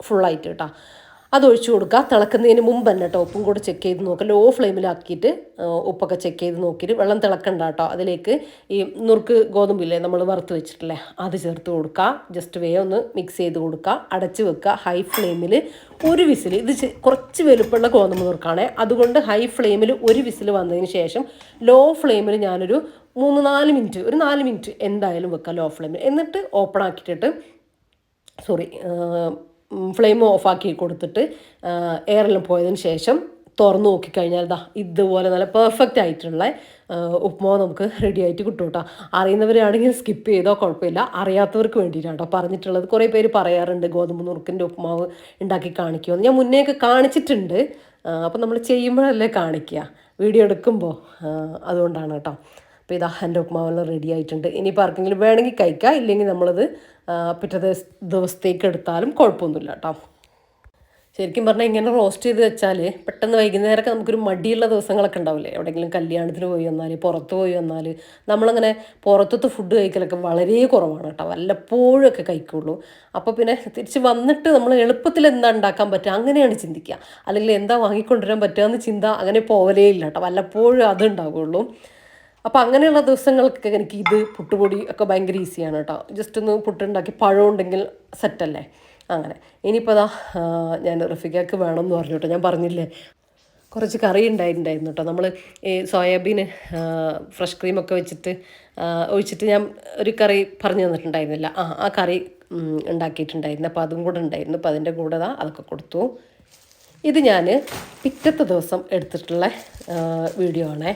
ഫുള്ളായിട്ട് കേട്ടോ. അതൊഴിച്ച് കൊടുക്കുക. തിളക്കുന്നതിന് മുമ്പ് തന്നെ കേട്ടോ ഉപ്പും കൂടെ ചെക്ക് ചെയ്ത് നോക്കുക. ലോ ഫ്ലെയിമിലാക്കിയിട്ട് ഉപ്പൊക്കെ ചെക്ക് ചെയ്ത് നോക്കിയിട്ട് വെള്ളം തിളക്കണ്ട കേട്ടോ. അതിലേക്ക് ഈ നുറുക്ക് ഗോതമ്പില്ലേ നമ്മൾ വറുത്ത് വെച്ചിട്ടില്ലേ അത് ചേർത്ത് കൊടുക്കുക. ജസ്റ്റ് വേഗം ഒന്ന് മിക്സ് ചെയ്ത് കൊടുക്കുക. അടച്ച് വെക്കുക ഹൈ ഫ്ലെയിമിൽ. ഒരു വിസിൽ, ഇത് കുറച്ച് വലുപ്പമുള്ള ഗോതമ്പ് നുറുക്കാണേ, അതുകൊണ്ട് ഹൈ ഫ്ലെയിമിൽ ഒരു വിസിൽ വന്നതിന് ശേഷം ലോ ഫ്ലെയിമിൽ ഞാനൊരു 3-4 മിനിറ്റ്, ഒരു 4 മിനിറ്റ് എന്തായാലും വെക്കുക ലോ ഫ്ലെയിമിൽ. എന്നിട്ട് ഓപ്പൺ ആക്കിയിട്ടിട്ട് ഫ്ലെയിം ഓഫാക്കി കൊടുത്തിട്ട് എയറെല്ലാം പോയതിന് ശേഷം തുറന്ന് നോക്കിക്കഴിഞ്ഞാൽ ഇതുപോലെ നല്ല പെർഫെക്റ്റ് ആയിട്ടുള്ള ഉപ്പുമാവ് നമുക്ക് റെഡി ആയിട്ട് കിട്ടും കേട്ടോ. അറിയുന്നവരാണെങ്കിൽ സ്കിപ്പ് ചെയ്തോ കുഴപ്പമില്ല. അറിയാത്തവർക്ക് വേണ്ടിയിട്ടാണ് കേട്ടോ പറഞ്ഞിട്ടുള്ളത്. കുറേ പേര് പറയാറുണ്ട് ഗോതമ്പ് നുറുക്കിൻ്റെ ഉപ്പുമാവ് ഉണ്ടാക്കി കാണിക്കുമെന്ന്. ഞാൻ മുന്നേയൊക്കെ കാണിച്ചിട്ടുണ്ട്. അപ്പം നമ്മൾ ചെയ്യുമ്പോഴല്ലേ കാണിക്കുക, വീഡിയോ എടുക്കുമ്പോൾ, അതുകൊണ്ടാണ് കേട്ടോ. അപ്പോൾ ഇതാ എൻ്റെ ഉപ്പുമാവെല്ലാം റെഡി ആയിട്ടുണ്ട്. ഇനിയിപ്പോൾ ആർക്കെങ്കിലും വേണമെങ്കിൽ കഴിക്കാം, ഇല്ലെങ്കിൽ നമ്മളത് പിറ്റേ ദിവസത്തേക്ക് എടുത്താലും കുഴപ്പമൊന്നുമില്ല കേട്ടോ. ശരിക്കും പറഞ്ഞാൽ ഇങ്ങനെ റോസ്റ്റ് ചെയ്ത് വെച്ചാൽ പെട്ടെന്ന് വൈകുന്നേരമൊക്കെ നമുക്കൊരു മടിയുള്ള ദിവസങ്ങളൊക്കെ ഉണ്ടാവില്ലേ, എവിടെയെങ്കിലും കല്യാണത്തിന് പോയി വന്നാൽ, പുറത്ത് പോയി വന്നാൽ, നമ്മളങ്ങനെ പുറത്തത്തെ ഫുഡ് കഴിക്കലൊക്കെ വളരെ കുറവാണ് കേട്ടോ. വല്ലപ്പോഴും ഒക്കെ കഴിക്കുള്ളൂ. അപ്പോൾ പിന്നെ തിരിച്ച് വന്നിട്ട് നമ്മൾ എളുപ്പത്തിൽ എന്താ ഉണ്ടാക്കാൻ പറ്റുക അങ്ങനെയാണ് ചിന്തിക്കുക. അല്ലെങ്കിൽ എന്താ വാങ്ങിക്കൊണ്ടുവരാൻ പറ്റുക എന്ന് ചിന്ത അങ്ങനെ പോവലേ ഇല്ല കേട്ടോ. വല്ലപ്പോഴും അത് ഉണ്ടാവുള്ളൂ. അപ്പോൾ അങ്ങനെയുള്ള ദിവസങ്ങൾക്ക് എനിക്ക് ഇത് പുട്ടുപൊടി ഒക്കെ ഭയങ്കര ഈസിയാണ് കേട്ടോ. ജസ്റ്റ് ഒന്ന് പുട്ടുണ്ടാക്കി പഴം ഉണ്ടെങ്കിൽ സെറ്റല്ലേ. അങ്ങനെ ഇനിയിപ്പോൾ ഞാൻ റഫീഖയ്ക്ക് വേണമെന്ന് പറഞ്ഞു കേട്ടോ. ഞാൻ പറഞ്ഞില്ലേ കുറച്ച് കറി ഉണ്ടായിട്ടുണ്ടായിരുന്നു കേട്ടോ. നമ്മൾ ഈ സോയാബീന് ഫ്രഷ് ക്രീമൊക്കെ ഒഴിച്ചിട്ട് ഞാൻ ഒരു കറി പറഞ്ഞു തന്നിട്ടുണ്ടായിരുന്നില്ല. ആ കറി ഉണ്ടാക്കിയിട്ടുണ്ടായിരുന്നു. അപ്പോൾ അതും കൂടെ ഉണ്ടായിരുന്നു. അപ്പോൾ അതിൻ്റെ കൂടെ അതൊക്കെ കൊടുത്തു. ഇത് ഞാൻ പിറ്റത്തെ ദിവസം എടുത്തിട്ടുള്ള വീഡിയോ ആണേ.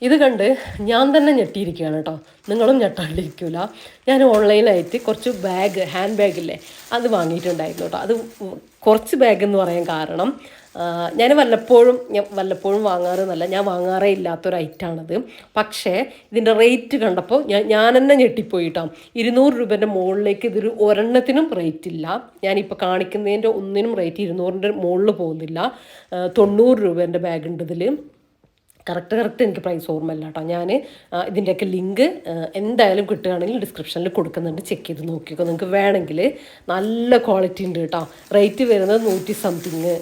ഇത് കണ്ട് ഞാൻ തന്നെ ഞെട്ടിയിരിക്കുകയാണ് കേട്ടോ. നിങ്ങളും ഞെട്ടാണ്ടിരിക്കില്ല. ഞാൻ ഓൺലൈനായിട്ട് കുറച്ച് ഹാൻഡ് ബാഗില്ലേ അത് വാങ്ങിയിട്ടുണ്ടായിരുന്നു കേട്ടോ. അത് കുറച്ച് ബാഗ് എന്ന് പറയാൻ കാരണം ഞാൻ വല്ലപ്പോഴും വാങ്ങാറെന്നല്ല, ഞാൻ വാങ്ങാറേ ഇല്ലാത്തൊരു ഐറ്റമാണത്. പക്ഷേ ഇതിൻ്റെ റേറ്റ് കണ്ടപ്പോൾ ഞാൻ തന്നെ ഞെട്ടിപ്പോയി കേട്ടോ. 200 രൂപേൻ്റെ മുകളിലേക്ക് ഇതൊരു ഒരെണ്ണത്തിനും റേറ്റ് ഇല്ല. ഞാനിപ്പോൾ കാണിക്കുന്നതിൻ്റെ ഒന്നിനും റേറ്റ് 200ൻ്റെ മുകളിൽ പോകുന്നില്ല. 90 രൂപേൻ്റെ ബാഗ് ഉണ്ട് ഇതിൽ. കറക്റ്റ് എനിക്ക് പ്രൈസ് ഓർമ്മയില്ല കേട്ടോ. ഞാൻ ഇതിൻ്റെയൊക്കെ ലിങ്ക് എന്തായാലും കിട്ടുകയാണെങ്കിൽ ഡിസ്ക്രിപ്ഷനിൽ കൊടുക്കുന്നുണ്ട്, ചെക്ക് ചെയ്ത് നോക്കിക്കോ. നിങ്ങൾക്ക് വേണമെങ്കിൽ. നല്ല ക്വാളിറ്റി ഉണ്ട് കേട്ടോ. റേറ്റ് വരുന്നത് 100 സംതിങ്,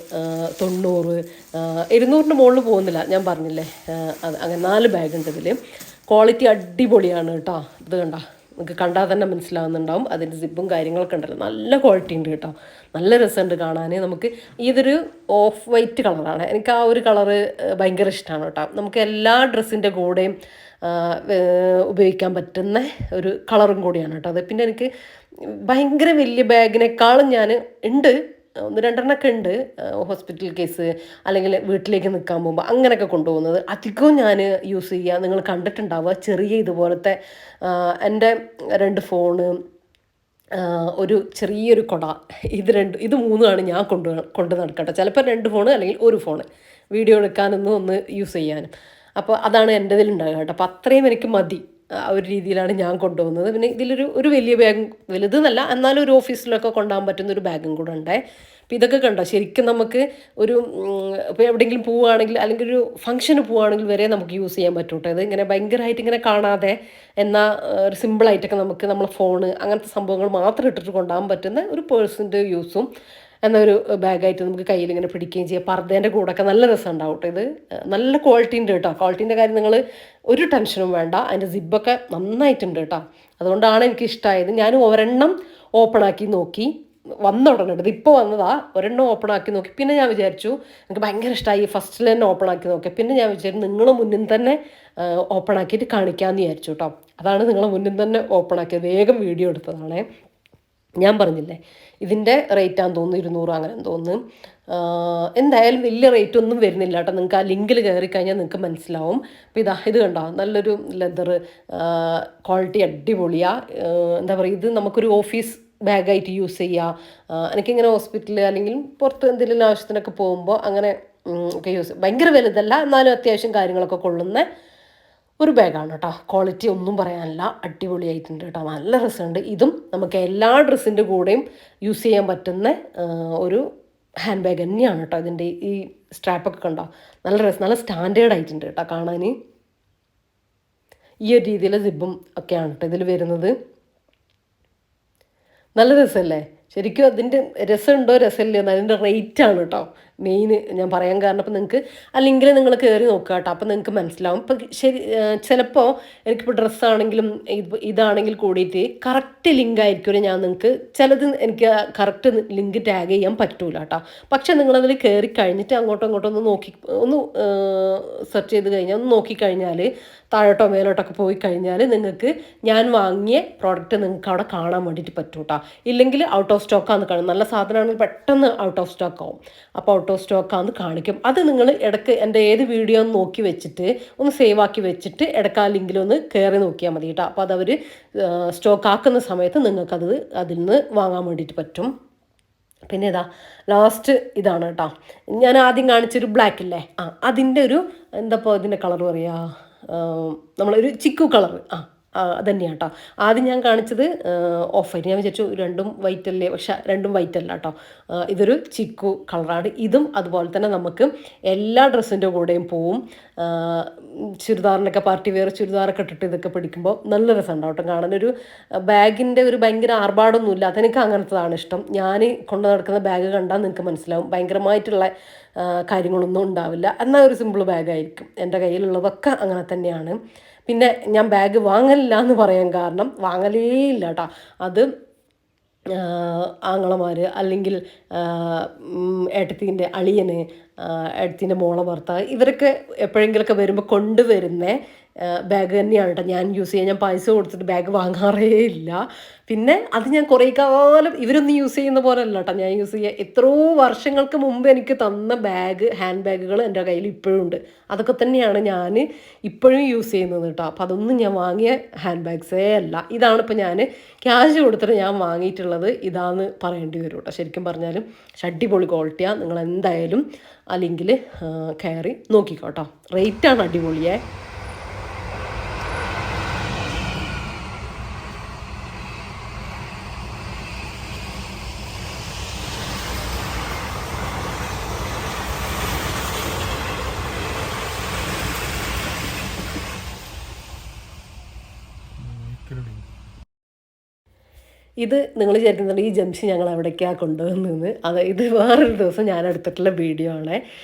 90, 200ൻ്റെ മുകളിൽ പോകുന്നില്ല, ഞാൻ പറഞ്ഞില്ലേ. അങ്ങനെ 4 ബാഗ് ഉണ്ട് ഇതിൽ. ക്വാളിറ്റി അടിപൊളിയാണ് കേട്ടോ. ഇത് കണ്ടോ, നിങ്ങൾക്ക് കണ്ടാൽ തന്നെ മനസ്സിലാവുന്നുണ്ടാവും. അതിൻ്റെ സിബും കാര്യങ്ങളൊക്കെ ഉണ്ടല്ലോ, നല്ല ക്വാളിറ്റി ഉണ്ട് കേട്ടോ. നല്ല രസമുണ്ട് കാണാൻ. നമുക്ക് ഇതൊരു ഓഫ് വൈറ്റ് കളറാണ്. എനിക്ക് ആ ഒരു കളറ് ഭയങ്കര ഇഷ്ടമാണ് കേട്ടോ. നമുക്ക് എല്ലാ ഡ്രസ്സിൻ്റെ കൂടെയും ഉപയോഗിക്കാൻ പറ്റുന്ന ഒരു കളറും കൂടിയാണ് കേട്ടോ അത്. പിന്നെ എനിക്ക് ഭയങ്കര വലിയ ബാഗിനേക്കാളും ഞാൻ ഉണ്ട്, 1-2 ഉണ്ട് ഹോസ്പിറ്റൽ കേസ് അല്ലെങ്കിൽ വീട്ടിലേക്ക് നിൽക്കാൻ പോകുമ്പോൾ അങ്ങനെയൊക്കെ കൊണ്ടുപോകുന്നത്. അധികവും ഞാൻ യൂസ് ചെയ്യുക, നിങ്ങൾ കണ്ടിട്ടുണ്ടാവുക, ചെറിയ ഇതുപോലത്തെ എൻ്റെ 2 ഫോണ്, ഒരു ചെറിയൊരു കുട, ഇത് 3ആണ് ഞാൻ കൊണ്ട് നടക്കട്ടെ. ചിലപ്പോൾ 2 ഫോണ് അല്ലെങ്കിൽ 1 ഫോണ് വീഡിയോ എടുക്കാനൊന്നും ഒന്ന് യൂസ് ചെയ്യാനും. അപ്പോൾ അതാണ് എൻ്റെ ഇതിലുണ്ടാകുക കേട്ടോ. അപ്പോൾ അത്രയും എനിക്ക് മതി. ആ ഒരു രീതിയിലാണ് ഞാൻ കൊണ്ടുപോകുന്നത്. പിന്നെ ഇതിലൊരു വലിയ ബാഗ്, വലുതെന്നല്ല എന്നാലും ഒരു ഓഫീസിലൊക്കെ കൊണ്ടുപോകാൻ പറ്റുന്ന ഒരു ബാഗും കൂടെ ഉണ്ട്. അപ്പോൾ ഇതൊക്കെ കണ്ടോ, ശരിക്കും നമുക്ക് ഇപ്പോൾ എവിടെയെങ്കിലും പോവുകയാണെങ്കിൽ അല്ലെങ്കിൽ ഒരു ഫംഗ്ഷന് പോവുകയാണെങ്കിൽ വരെ നമുക്ക് യൂസ് ചെയ്യാൻ പറ്റും കേട്ടോ. ഇത് ഇങ്ങനെ ഭയങ്കരമായിട്ട് ഇങ്ങനെ കാണാതെ എന്നാൽ ഒരു സിമ്പിളായിട്ടൊക്കെ നമുക്ക് നമ്മളെ ഫോണ് അങ്ങനത്തെ സംഭവങ്ങൾ മാത്രം ഇട്ടിട്ട് കൊണ്ടുപോകാൻ പറ്റുന്ന ഒരു പേഴ്സിൻ്റെ യൂസും എന്നൊരു ബാഗായിട്ട് നമുക്ക് കയ്യിൽ ഇങ്ങനെ പിടിക്കുകയും ചെയ്യാം. പർദ്ദേൻ്റെ കൂടെയൊക്കെ നല്ല രസം ഉണ്ടാവും കേട്ടോ. ഇത് നല്ല ക്വാളിറ്റി ഉണ്ട് കേട്ടോ. ക്വാളിറ്റീൻ്റെ കാര്യം നിങ്ങൾ ഒരു ടെൻഷനും വേണ്ട. അതിൻ്റെ സിബൊക്കെ നന്നായിട്ടുണ്ട് കേട്ടോ. അതുകൊണ്ടാണ് എനിക്ക് ഇഷ്ടമായത്. ഞാൻ ഒരെണ്ണം ഓപ്പണാക്കി നോക്കി, വന്ന ഉടനെ ഇത് ഇപ്പോൾ വന്നതാ, ഒരെണ്ണം ഓപ്പണാക്കി നോക്കി. പിന്നെ ഞാൻ വിചാരിച്ചു എനിക്ക് ഭയങ്കര ഇഷ്ടമായി, ഫസ്റ്റിൽ തന്നെ ഓപ്പണാക്കി നോക്കി. പിന്നെ ഞാൻ വിചാരിച്ചു നിങ്ങൾ മുന്നിൽ തന്നെ ഓപ്പണാക്കിയിട്ട് കാണിക്കാമെന്ന് വിചാരിച്ചു കേട്ടോ. അതാണ് നിങ്ങളെ മുന്നിൽ തന്നെ ഓപ്പണാക്കിയത്. വേഗം വീഡിയോ എടുത്തതാണേ. ഞാൻ പറഞ്ഞില്ലേ ഇതിൻ്റെ റേറ്റാന്ന് തോന്നുന്നു 200 അങ്ങനെ തോന്നുന്നു. എന്തായാലും വലിയ റേറ്റ് ഒന്നും വരുന്നില്ല കേട്ടോ. നിങ്ങൾക്ക് ആ ലിങ്കിൽ കയറി കഴിഞ്ഞാൽ നിങ്ങൾക്ക് മനസ്സിലാവും. അപ്പോൾ ഇത് കണ്ടോ, നല്ലൊരു ലെതർ ക്വാളിറ്റി അടിപൊളിയാണ്. എന്താ പറയുക, ഇത് നമുക്കൊരു ഓഫീസ് ബാഗായിട്ട് യൂസ് ചെയ്യുക. എനിക്കിങ്ങനെ ഹോസ്പിറ്റലിൽ അല്ലെങ്കിൽ പുറത്ത് എന്തെങ്കിലും ആവശ്യത്തിനൊക്കെ പോകുമ്പോൾ അങ്ങനെ ഒക്കെ ഭയങ്കര വലുതല്ല എന്നാലും അത്യാവശ്യം കാര്യങ്ങളൊക്കെ കൊള്ളുന്ന ഒരു ബാഗാണ് കേട്ടോ. ക്വാളിറ്റി ഒന്നും പറയാനില്ല, അടിപൊളിയായിട്ടുണ്ട് കേട്ടോ. നല്ല രസമുണ്ട്. ഇതും നമുക്ക് എല്ലാ ഡ്രസ്സിൻ്റെ കൂടെയും യൂസ് ചെയ്യാൻ പറ്റുന്ന ഒരു ഹാൻഡ് ബാഗ് തന്നെയാണ് കേട്ടോ. ഇതിൻ്റെ ഈ സ്ട്രാപ്പൊക്കെ കണ്ടോ, നല്ല രസം, നല്ല സ്റ്റാൻഡേർഡ് ആയിട്ടുണ്ട് കേട്ടോ കാണാൻ. ഈ ഒരു രീതിയിലെ സിബും ഒക്കെയാണ് കേട്ടോ ഇതിൽ വരുന്നത്. നല്ല രസമല്ലേ? ശരിക്കും അതിൻ്റെ രസമുണ്ടോ രസമില്ലയോ എന്ന് അതിൻ്റെ റേറ്റാണ് കേട്ടോ മെയിൻ ഞാൻ പറയാൻ കാരണം. അപ്പം നിങ്ങൾക്ക് അല്ലെങ്കിൽ നിങ്ങൾ കയറി നോക്കുക കേട്ടോ, അപ്പം നിങ്ങൾക്ക് മനസ്സിലാവും. ഇപ്പം ചിലപ്പോൾ എനിക്കിപ്പോൾ ഡ്രസ്സാണെങ്കിലും ഇതാണെങ്കിൽ കൂടിയിട്ട് കറക്റ്റ് ലിങ്ക് ആയിരിക്കും ഞാൻ നിങ്ങൾക്ക് ചിലത് എനിക്ക് കറക്റ്റ് ലിങ്ക് ടാഗ് ചെയ്യാൻ പറ്റൂല കേട്ടോ. പക്ഷെ നിങ്ങളതിൽ കയറി കഴിഞ്ഞിട്ട് അങ്ങോട്ടും ഒന്ന് സെർച്ച് ചെയ്ത് കഴിഞ്ഞാൽ ഒന്ന് നോക്കിക്കഴിഞ്ഞാൽ താഴോട്ടോ മേലോട്ടൊക്കെ പോയി കഴിഞ്ഞാൽ നിങ്ങൾക്ക് ഞാൻ വാങ്ങിയ പ്രോഡക്റ്റ് നിങ്ങൾക്ക് അവിടെ കാണാൻ വേണ്ടിയിട്ട് പറ്റും കേട്ടോ. ഇല്ലെങ്കിൽ ഔട്ട് ഓഫ് സ്റ്റോക്കാന്ന് കാണും. നല്ല സാധനമാണെങ്കിൽ പെട്ടെന്ന് ഔട്ട് ഓഫ് സ്റ്റോക്ക് ആവും. അപ്പോൾ ഔട്ട് ഓഫ് സ്റ്റോക്കാന്ന് കാണിക്കും. അത് നിങ്ങൾ ഇടയ്ക്ക് എൻ്റെ ഏത് വീഡിയോ ഒന്ന് നോക്കി വെച്ചിട്ട് ഒന്ന് സേവ് ആക്കി വെച്ചിട്ട് ഇടയ്ക്ക് ആ ലിങ്കിലൊന്ന് കയറി നോക്കിയാൽ മതി കേട്ടോ. അപ്പോൾ അതവർ സ്റ്റോക്ക് ആക്കുന്ന സമയത്ത് നിങ്ങൾക്കത് അതിൽ നിന്ന് വാങ്ങാൻ വേണ്ടിയിട്ട് പറ്റും. പിന്നെ ലാസ്റ്റ് ഇതാണ് കേട്ടോ. ഞാൻ ആദ്യം കാണിച്ചൊരു ബ്ലാക്ക് ഇല്ലേ, അതിൻ്റെ ഒരു എന്താപ്പോൾ ഇതിൻ്റെ കളർ പറയുക, നമ്മളൊരു ചിക്കു കളർ, അതുതന്നെയാണ് കേട്ടോ. ആദ്യം ഞാൻ കാണിച്ചത് ഓഫ് വൈറ്റ്. ഞാൻ വിചാരിച്ചു രണ്ടും വൈറ്റ് അല്ലേ, പക്ഷെ രണ്ടും വൈറ്റ് അല്ല കേട്ടോ. ഇതൊരു ചിക്കു കളറാണ്. ഇതും അതുപോലെ തന്നെ നമുക്ക് എല്ലാ ഡ്രസ്സിൻ്റെ കൂടെയും പോവും. ചുരിദാറിനൊക്കെ പാർട്ടി വെയർ ചുരിദാറൊക്കെ ഇട്ടിട്ട് ഇതൊക്കെ പിടിക്കുമ്പോൾ നല്ല രസമുണ്ടാവും കേട്ടോ കാണാനൊരു ബാഗിൻ്റെ ഒരു ഭയങ്കര ആർഭാടൊന്നുമില്ല. അതെനിക്ക് അങ്ങനത്തതാണ് ഇഷ്ടം. ഞാൻ കൊണ്ടു നടക്കുന്ന ബാഗ് കണ്ടാൽ നിങ്ങൾക്ക് മനസ്സിലാവും ഭയങ്കരമായിട്ടുള്ള കാര്യങ്ങളൊന്നും ഉണ്ടാവില്ല. എന്നാൽ ഒരു സിമ്പിൾ ബാഗായിരിക്കും. എൻ്റെ കയ്യിലുള്ളതൊക്കെ അങ്ങനെ തന്നെയാണ്. പിന്നെ ഞാൻ ബാഗ് വാങ്ങലില്ല എന്ന് പറയാൻ കാരണം വാങ്ങലേ ഇല്ല കേട്ടോ. അത് ആങ്ങളമാർ അല്ലെങ്കിൽ ഏട്ടത്തിൻ്റെ അളിയന്, ഏട്ടത്തിൻ്റെ മോളെ ഭർത്താവ് ഇവരൊക്കെ എപ്പോഴെങ്കിലുമൊക്കെ വരുമ്പോൾ കൊണ്ടുവരുന്ന ബാഗ് തന്നെയാണ് കേട്ടോ ഞാൻ യൂസ് ചെയ്യുക. ഞാൻ പൈസ കൊടുത്തിട്ട് ബാഗ് വാങ്ങാറേ ഇല്ല. പിന്നെ അത് ഞാൻ കുറേ കാലം ഇവരൊന്നും യൂസ് ചെയ്യുന്ന പോലെ അല്ല കേട്ടോ ഞാൻ യൂസ് ചെയ്യുക. എത്രയോ വർഷങ്ങൾക്ക് മുമ്പ് എനിക്ക് തന്ന ഹാൻഡ് ബാഗുകൾ എൻ്റെ കയ്യിൽ ഇപ്പോഴും ഉണ്ട്. അതൊക്കെ തന്നെയാണ് ഞാൻ ഇപ്പോഴും യൂസ് ചെയ്യുന്നത് കേട്ടോ. അപ്പോൾ അതൊന്നും ഞാൻ വാങ്ങിയ ഹാൻഡ് ബാഗ്സേ അല്ല. ഇതാണ് ഇപ്പോൾ ഞാൻ ക്യാഷ് കൊടുത്തിട്ട് ഞാൻ വാങ്ങിയിട്ടുള്ളത്. ഇതാന്ന് പറയേണ്ടി വരും കേട്ടോ. ശരിക്കും പറഞ്ഞാലും അടിപൊളി ക്വാളിറ്റിയാണ്. നിങ്ങൾ എന്തായാലും ആ ലിങ്കിൽ കയറി നോക്കിക്കോട്ടോ. റേറ്റാണ് അടിപൊളിയേ. ഇത് നിങ്ങൾ വിചാരിക്കുന്നുണ്ട് ഈ ജംഷൻ ഞങ്ങൾ എവിടേക്കാണ് കൊണ്ടുവന്നതെന്ന്. ഇത് വേറൊരു ദിവസം ഞാൻ എടുത്തിട്ടുള്ള വീഡിയോ ആണ്.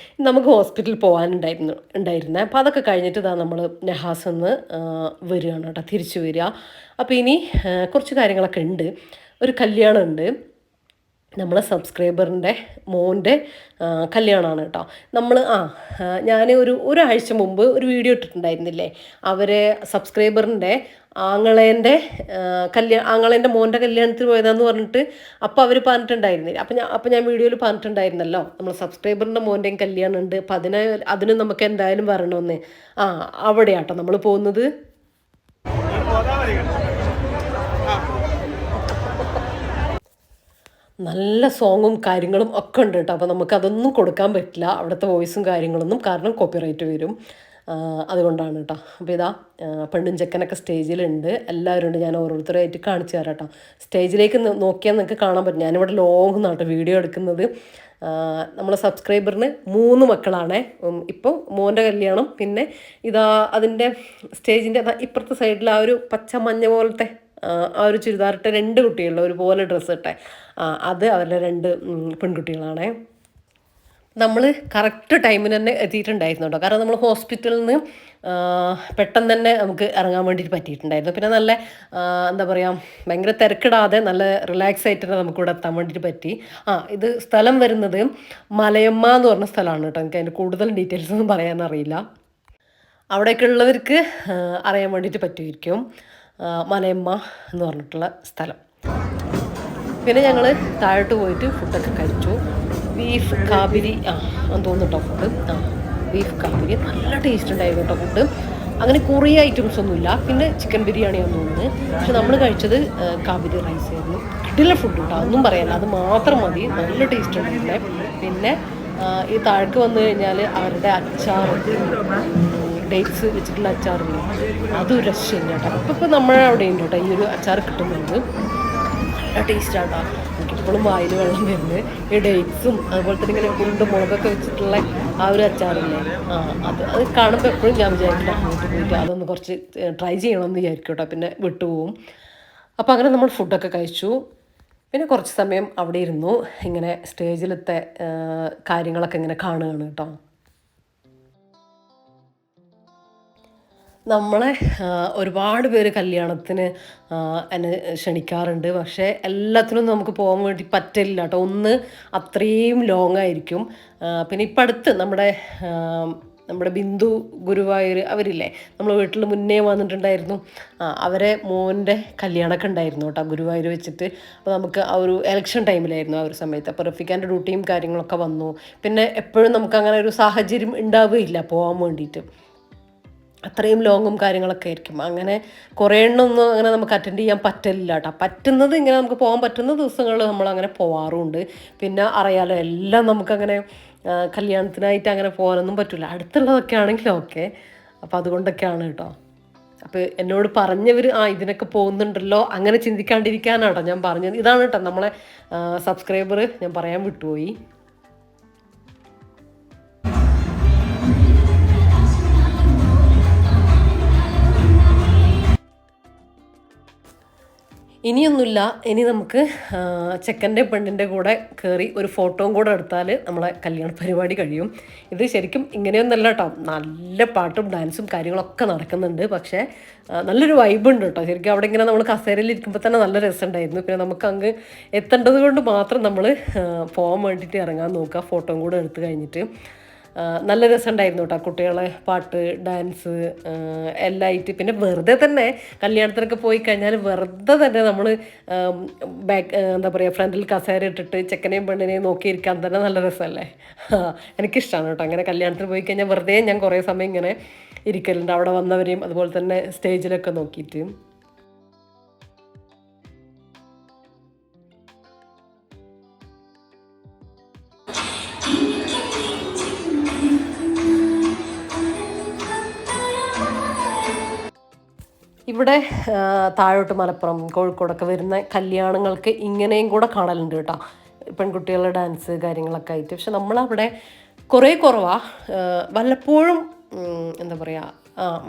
നമുക്ക് ഹോസ്പിറ്റലിൽ ഉണ്ടായിരുന്നത്. അപ്പോൾ അതൊക്കെ കഴിഞ്ഞിട്ട് ഇതാ നമ്മൾ നഹാസ് നിന്ന് വരികയാണ് കേട്ടോ, തിരിച്ചു വരിക. അപ്പോൾ ഇനി കുറച്ച് കാര്യങ്ങളൊക്കെ ഉണ്ട്. ഒരു കല്യാണം ഉണ്ട്, നമ്മളെ സബ്സ്ക്രൈബറിൻ്റെ മോൻ്റെ കല്യാണമാണ് കേട്ടോ. നമ്മൾ ഞാൻ ഒരാഴ്ച മുമ്പ് ഒരു വീഡിയോ ഇട്ടിട്ടുണ്ടായിരുന്നില്ലേ, അവരെ സബ്സ്ക്രൈബറിൻ്റെ ആങ്ങളേൻ്റെ മോൻ്റെ കല്യാണത്തിന് പോയതാന്ന് പറഞ്ഞിട്ട്. അപ്പോൾ അവർ പറഞ്ഞിട്ടുണ്ടായിരുന്നില്ല. അപ്പോൾ ഞാൻ വീഡിയോയിൽ പറഞ്ഞിട്ടുണ്ടായിരുന്നല്ലോ നമ്മൾ സബ്സ്ക്രൈബറിൻ്റെ മോൻ്റെയും കല്യാണം ഉണ്ട്. അപ്പം അതിന് നമുക്ക് എന്തായാലും വരണമെന്ന്. അവിടെയാട്ടോ നമ്മൾ പോകുന്നത്. നല്ല സോങ്ങും കാര്യങ്ങളും ഒക്കെ ഉണ്ട് കേട്ടോ. അപ്പോൾ നമുക്കതൊന്നും കൊടുക്കാൻ പറ്റില്ല, അവിടുത്തെ വോയിസും കാര്യങ്ങളൊന്നും, കാരണം കോപ്പിറൈറ്റ് വരും. അതുകൊണ്ടാണ് കേട്ടോ. അപ്പോൾ ഇതാ പെണ്ണും ചെക്കനൊക്കെ സ്റ്റേജിലുണ്ട്, എല്ലാവരും ഉണ്ട്. ഞാൻ ഓരോരുത്തരായിട്ട് കാണിച്ചു തരാം കേട്ടോ. സ്റ്റേജിലേക്ക് നോക്കിയാൽ നിങ്ങൾക്ക് കാണാൻ പറ്റും. ഞാനിവിടെ ലോങ് നാട്ടോ വീഡിയോ എടുക്കുന്നത്. നമ്മളെ സബ്സ്ക്രൈബറിന് 3 മക്കളാണ്. ഇപ്പോൾ മോൻ്റെ കല്യാണം, പിന്നെ ഇതാ അതിൻ്റെ സ്റ്റേജിൻ്റെ ഇപ്പുറത്തെ സൈഡിൽ ആ ഒരു പച്ച മഞ്ഞ പോലത്തെ ആ ഒരു ചുരിദാറിട്ട 2 കുട്ടികളുടെ ഒരുപോലെ ഡ്രസ്സ് ഇട്ടെ, അത് അവരുടെ 2 പെൺകുട്ടികളാണേ. നമ്മൾ കറക്റ്റ് ടൈമിന് തന്നെ എത്തിയിട്ടുണ്ടായിരുന്നു കേട്ടോ. കാരണം നമ്മൾ ഹോസ്പിറ്റലിൽ നിന്ന് പെട്ടെന്ന് തന്നെ നമുക്ക് ഇറങ്ങാൻ വേണ്ടിയിട്ട് പറ്റിയിട്ടുണ്ടായിരുന്നു. പിന്നെ നല്ല എന്താ പറയുക, ഭയങ്കര തിരക്കിടാതെ നല്ല റിലാക്സ് ആയിട്ട് തന്നെ നമുക്കിവിടെ എത്താൻ വേണ്ടിയിട്ട് പറ്റി. ഇത് സ്ഥലം വരുന്നത് മലയമ്മ എന്ന് പറഞ്ഞ സ്ഥലമാണ് കേട്ടോ. എനിക്ക് അതിൻ്റെ കൂടുതൽ ഡീറ്റെയിൽസ് ഒന്നും പറയാനറിയില്ല. അവിടെയൊക്കെ ഉള്ളവർക്ക് അറിയാൻ വേണ്ടിയിട്ട് പറ്റുമായിരിക്കും. മലയമ്മ എന്ന് പറഞ്ഞിട്ടുള്ള സ്ഥലം. പിന്നെ ഞങ്ങൾ താഴോട്ട് പോയിട്ട് ഫുഡൊക്കെ കഴിച്ചു. ബീഫ് കാബിരി തോന്നുന്നു കേട്ടോ ഫുഡ്. ബീഫ് കാബിരി നല്ല ടേസ്റ്റ് ഉണ്ടായിരുന്നു കേട്ടോ ഫുഡ്. അങ്ങനെ കുറേ ഐറ്റംസ് ഒന്നുമില്ല. പിന്നെ ചിക്കൻ ബിരിയാണിയാണെന്ന് തോന്നുന്നു. പക്ഷെ നമ്മൾ കഴിച്ചത് കാബിരി റൈസ് ആയിരുന്നു. കിടിലൻ ഫുഡ് കേട്ടോ, ഒന്നും പറയാനില്ല. അത് മാത്രം മതി, നല്ല ടേസ്റ്റ് ഉണ്ടായിരുന്നേ. പിന്നെ ഈ താഴേക്ക് വന്നു കഴിഞ്ഞാൽ അവരുടെ അച്ചാർ, ഡേറ്റ്സ് വെച്ചിട്ടുള്ള അച്ചാറില്ല, അതൊരു രക്ഷയില്ല കേട്ടോ. ഇപ്പോൾ നമ്മളെ അവിടെ ഉണ്ട് കേട്ടോ ഈ ഒരു അച്ചാർ കിട്ടുന്നുണ്ട്. നല്ല ടേസ്റ്റാണ് കേട്ടോ. എനിക്കിപ്പോഴും വായിൽ വെള്ളം വരുന്നത്. ഈ ഡേറ്റ്സും അതുപോലെ തന്നെ ഇങ്ങനെ മുളകൊക്കെ വെച്ചിട്ടുള്ള ആ ഒരു അച്ചാറില്ലേ, അത് കാണുമ്പോൾ എപ്പോഴും ഞാൻ വിചാരിക്കില്ല അങ്ങോട്ട് പോയിട്ട് അതൊന്ന് കുറച്ച് ട്രൈ ചെയ്യണമെന്ന് വിചാരിക്കും കേട്ടോ. പിന്നെ വിട്ടുപോകും. അപ്പോൾ അങ്ങനെ നമ്മൾ ഫുഡൊക്കെ കഴിച്ചു. പിന്നെ കുറച്ച് സമയം അവിടെ ഇരുന്നു, ഇങ്ങനെ സ്റ്റേജിലത്തെ കാര്യങ്ങളൊക്കെ ഇങ്ങനെ കാണുകയാണ് കേട്ടോ. നമ്മളെ ഒരുപാട് പേര് കല്യാണത്തിന് എന്നെ ക്ഷണിക്കാറുണ്ട്. പക്ഷേ എല്ലാത്തിനും നമുക്ക് പോകാൻ വേണ്ടി പറ്റില്ല കേട്ടോ. ഒന്ന് അത്രയും ലോങ് ആയിരിക്കും. പിന്നെ ഇപ്പം അടുത്ത് നമ്മുടെ ബിന്ദു ഗുരുവായൂർ അവരില്ലേ, നമ്മൾ വീട്ടിൽ മുന്നേ വന്നിട്ടുണ്ടായിരുന്നു. അവരെ മോൻ്റെ കല്യാണമൊക്കെ ഉണ്ടായിരുന്നു കേട്ടോ ഗുരുവായൂർ വെച്ചിട്ട്. അപ്പോൾ നമുക്ക് ആ ഒരു എലക്ഷൻ ടൈമിലായിരുന്നു ആ ഒരു സമയത്ത്. അപ്പോൾ റഫീഖാൻ്റെ ഡ്യൂട്ടിയും കാര്യങ്ങളൊക്കെ വന്നു. പിന്നെ എപ്പോഴും നമുക്ക് അങ്ങനെ ഒരു സാഹചര്യം ഉണ്ടാവുകയില്ല പോകാൻ വേണ്ടിയിട്ട്. അത്രയും ലോങ്ങും കാര്യങ്ങളൊക്കെ ആയിരിക്കും. അങ്ങനെ കുറേ എണ്ണമൊന്നും അങ്ങനെ നമുക്ക് അറ്റൻഡ് ചെയ്യാൻ പറ്റില്ല കേട്ടോ. പറ്റുന്നത് ഇങ്ങനെ നമുക്ക് പോകാൻ പറ്റുന്ന ദിവസങ്ങളിൽ നമ്മളങ്ങനെ പോവാറുമുണ്ട്. പിന്നെ അറിയാലോ, എല്ലാം നമുക്കങ്ങനെ കല്യാണത്തിനായിട്ട് അങ്ങനെ പോകാനൊന്നും പറ്റില്ല. അടുത്തുള്ളതൊക്കെ ആണെങ്കിലും ഓക്കെ. അപ്പോൾ അതുകൊണ്ടൊക്കെയാണ് കേട്ടോ. അപ്പോൾ എന്നോട് പറഞ്ഞവർ ഇതിനൊക്കെ പോകുന്നുണ്ടല്ലോ അങ്ങനെ ചിന്തിക്കാണ്ടിരിക്കാനാട്ടോ ഞാൻ പറഞ്ഞത്. ഇതാണ് കേട്ടോ നമ്മളെ സബ്സ്ക്രൈബർ, ഞാൻ പറയാൻ വിട്ടുപോയി. ഇനിയൊന്നുമില്ല, ഇനി നമുക്ക് ചെക്കൻ്റെ പെണ്ണിൻ്റെ കൂടെ കയറി ഒരു ഫോട്ടോയും കൂടെ എടുത്താൽ നമ്മളെ കല്യാണ പരിപാടി കഴിയും. ഇത് ശരിക്കും ഇങ്ങനെയൊന്നല്ല കേട്ടോ, നല്ല പാട്ടും ഡാൻസും കാര്യങ്ങളൊക്കെ നടക്കുന്നുണ്ട്. പക്ഷേ നല്ലൊരു വൈബ് ഉണ്ട് കേട്ടോ. ശരിക്കും അവിടെ ഇങ്ങനെ നമ്മൾ കസേരയിൽ ഇരിക്കുമ്പോൾ തന്നെ നല്ല രസമുണ്ടായിരുന്നു. പിന്നെ നമുക്ക് അങ്ങ് എത്തേണ്ടത് കൊണ്ട് മാത്രം നമ്മൾ പോകാൻ വേണ്ടിയിട്ട് ഇറങ്ങാൻ നോക്കുക, ഫോട്ടോയും കൂടെ എടുത്തു കഴിഞ്ഞിട്ട്. നല്ല രസമുണ്ടായിരുന്നു കേട്ടോ. കുട്ടികളെ പാട്ട്, ഡാൻസ് എല്ലാം ആയിട്ട്. പിന്നെ വെറുതെ തന്നെ കല്യാണത്തിനൊക്കെ പോയി കഴിഞ്ഞാൽ വെറുതെ തന്നെ നമ്മൾ എന്താ പറയുക, ഫ്രണ്ടിൽ കസേര ഇട്ടിട്ട് ചെക്കനെയും പെണ്ണിനെയും നോക്കിയിരിക്കാൻ തന്നെ നല്ല രസമല്ലേ. എനിക്കിഷ്ടമാണ് കേട്ടോ. അങ്ങനെ കല്യാണത്തിന് പോയി കഴിഞ്ഞാൽ വെറുതെ ഞാൻ കുറേ സമയം ഇങ്ങനെ ഇരിക്കലുണ്ട്, അവിടെ വന്നവരെയും അതുപോലെ തന്നെ സ്റ്റേജിലൊക്കെ നോക്കിയിട്ട്. ഇവിടെ താഴോട്ട് മലപ്പുറം, കോഴിക്കോടൊക്കെ വരുന്ന കല്യാണങ്ങൾക്ക് ഇങ്ങനെയും കൂടെ കാണലുണ്ട് കേട്ടോ, പെൺകുട്ടികളുടെ ഡാൻസ് കാര്യങ്ങളൊക്കെ ആയിട്ട്. പക്ഷെ നമ്മളവിടെ കുറേ കുറവാണ്. വല്ലപ്പോഴും എന്താ പറയുക,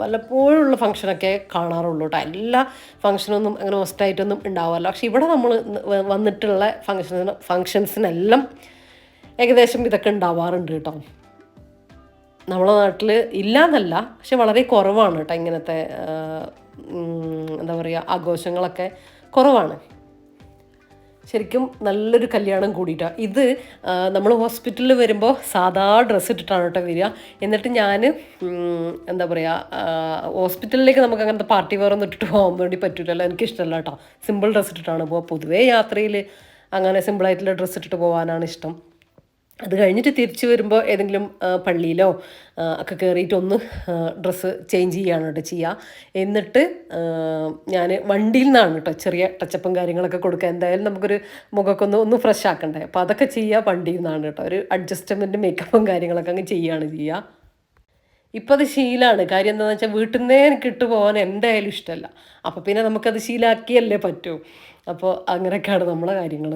വല്ലപ്പോഴുള്ള ഫംഗ്ഷനൊക്കെ കാണാറുള്ളൂ കേട്ടോ. എല്ലാ ഫംഗ്ഷനൊന്നും അങ്ങനെ ഹോസ്റ്റായിട്ടൊന്നും ഉണ്ടാവാറില്ല. പക്ഷെ ഇവിടെ നമ്മൾ വന്നിട്ടുള്ള ഫംഗ്ഷൻസിനെല്ലാം ഏകദേശം ഇതൊക്കെ ഉണ്ടാവാറുണ്ട് കേട്ടോ. നമ്മളെ നാട്ടിൽ ഇല്ല എന്നല്ല, പക്ഷെ വളരെ കുറവാണ് കേട്ടോ ഇങ്ങനത്തെ എന്താ പറയുക, ആഘോഷങ്ങളൊക്കെ കുറവാണ്. ശരിക്കും നല്ലൊരു കല്യാണം കൂടിയിട്ടാണ് ഇത്. നമ്മൾ ഹോസ്പിറ്റലിൽ വരുമ്പോൾ സാധാ ഡ്രസ്സ് ഇട്ടിട്ടാണ് കേട്ടോ വരിക. എന്നിട്ട് ഞാൻ എന്താ പറയുക, ഹോസ്പിറ്റലിലേക്ക് നമുക്ക് അങ്ങനത്തെ പാർട്ടി വെയർ ഒന്നും ഇട്ടിട്ട് പോകാൻ വേണ്ടി പറ്റില്ലല്ലോ, എനിക്കിഷ്ടമല്ല കേട്ടോ. സിമ്പിൾ ഡ്രസ്സ് ഇട്ടിട്ടാണ് പോവുക. പൊതുവേ യാത്രയിൽ അങ്ങനെ സിമ്പിളായിട്ടുള്ള ഡ്രസ്സ് ഇട്ടിട്ട് പോകാനാണ് ഇഷ്ടം. അത് കഴിഞ്ഞിട്ട് തിരിച്ചു വരുമ്പോൾ ഏതെങ്കിലും പള്ളിയിലോ ഒക്കെ കയറിയിട്ട് ഒന്ന് ഡ്രസ്സ് ചേഞ്ച് ചെയ്യുകയാണ് കേട്ടോ ചെയ്യുക. എന്നിട്ട് ഞാൻ വണ്ടിയിൽ നിന്നാണ് കേട്ടോ ചെറിയ ടച്ചപ്പും കാര്യങ്ങളൊക്കെ കൊടുക്കുക. എന്തായാലും നമുക്കൊരു മുഖമൊക്കെ ഒന്ന് ഫ്രഷ് ആക്കണ്ടേ, അപ്പോൾ അതൊക്കെ ചെയ്യുക വണ്ടിയിൽ നിന്നാണ് കേട്ടോ. ഒരു അഡ്ജസ്റ്റ്മെൻറ്റ് മേക്കപ്പും കാര്യങ്ങളൊക്കെ അങ്ങ് ചെയ്യുകയാണ് ചെയ്യുക. ഇപ്പം അത് ശീലമാണ്. കാര്യം എന്താണെന്ന് വെച്ചാൽ വീട്ടിൽ നിന്നേ എനിക്ക് ഇട്ട് പോകാൻ എന്തായാലും ഇഷ്ടമല്ല. അപ്പോൾ പിന്നെ നമുക്കത് ശീലമാക്കിയല്ലേ പറ്റൂ. അപ്പോൾ അങ്ങനെയൊക്കെയാണ് നമ്മളെ കാര്യങ്ങൾ.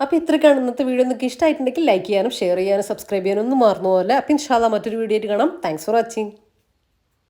അപ്പോൾ ഇത്രയൊക്കെയാണ് ഇന്നത്തെ വീഡിയോ. നിങ്ങൾക്ക് ഇഷ്ടമായിട്ടുണ്ടെങ്കിൽ ലൈക്ക് ചെയ്യാനും ഷെയർ ചെയ്യാനും സബ്സ്ക്രൈബ് ചെയ്യാനും ഒന്നും മറന്നു പോലെ. അപ്പോൾ ഇൻഷാ അല്ലാഹ് മറ്റൊരു വീഡിയോ ആയിട്ട് കാണാം. Thanks for watching.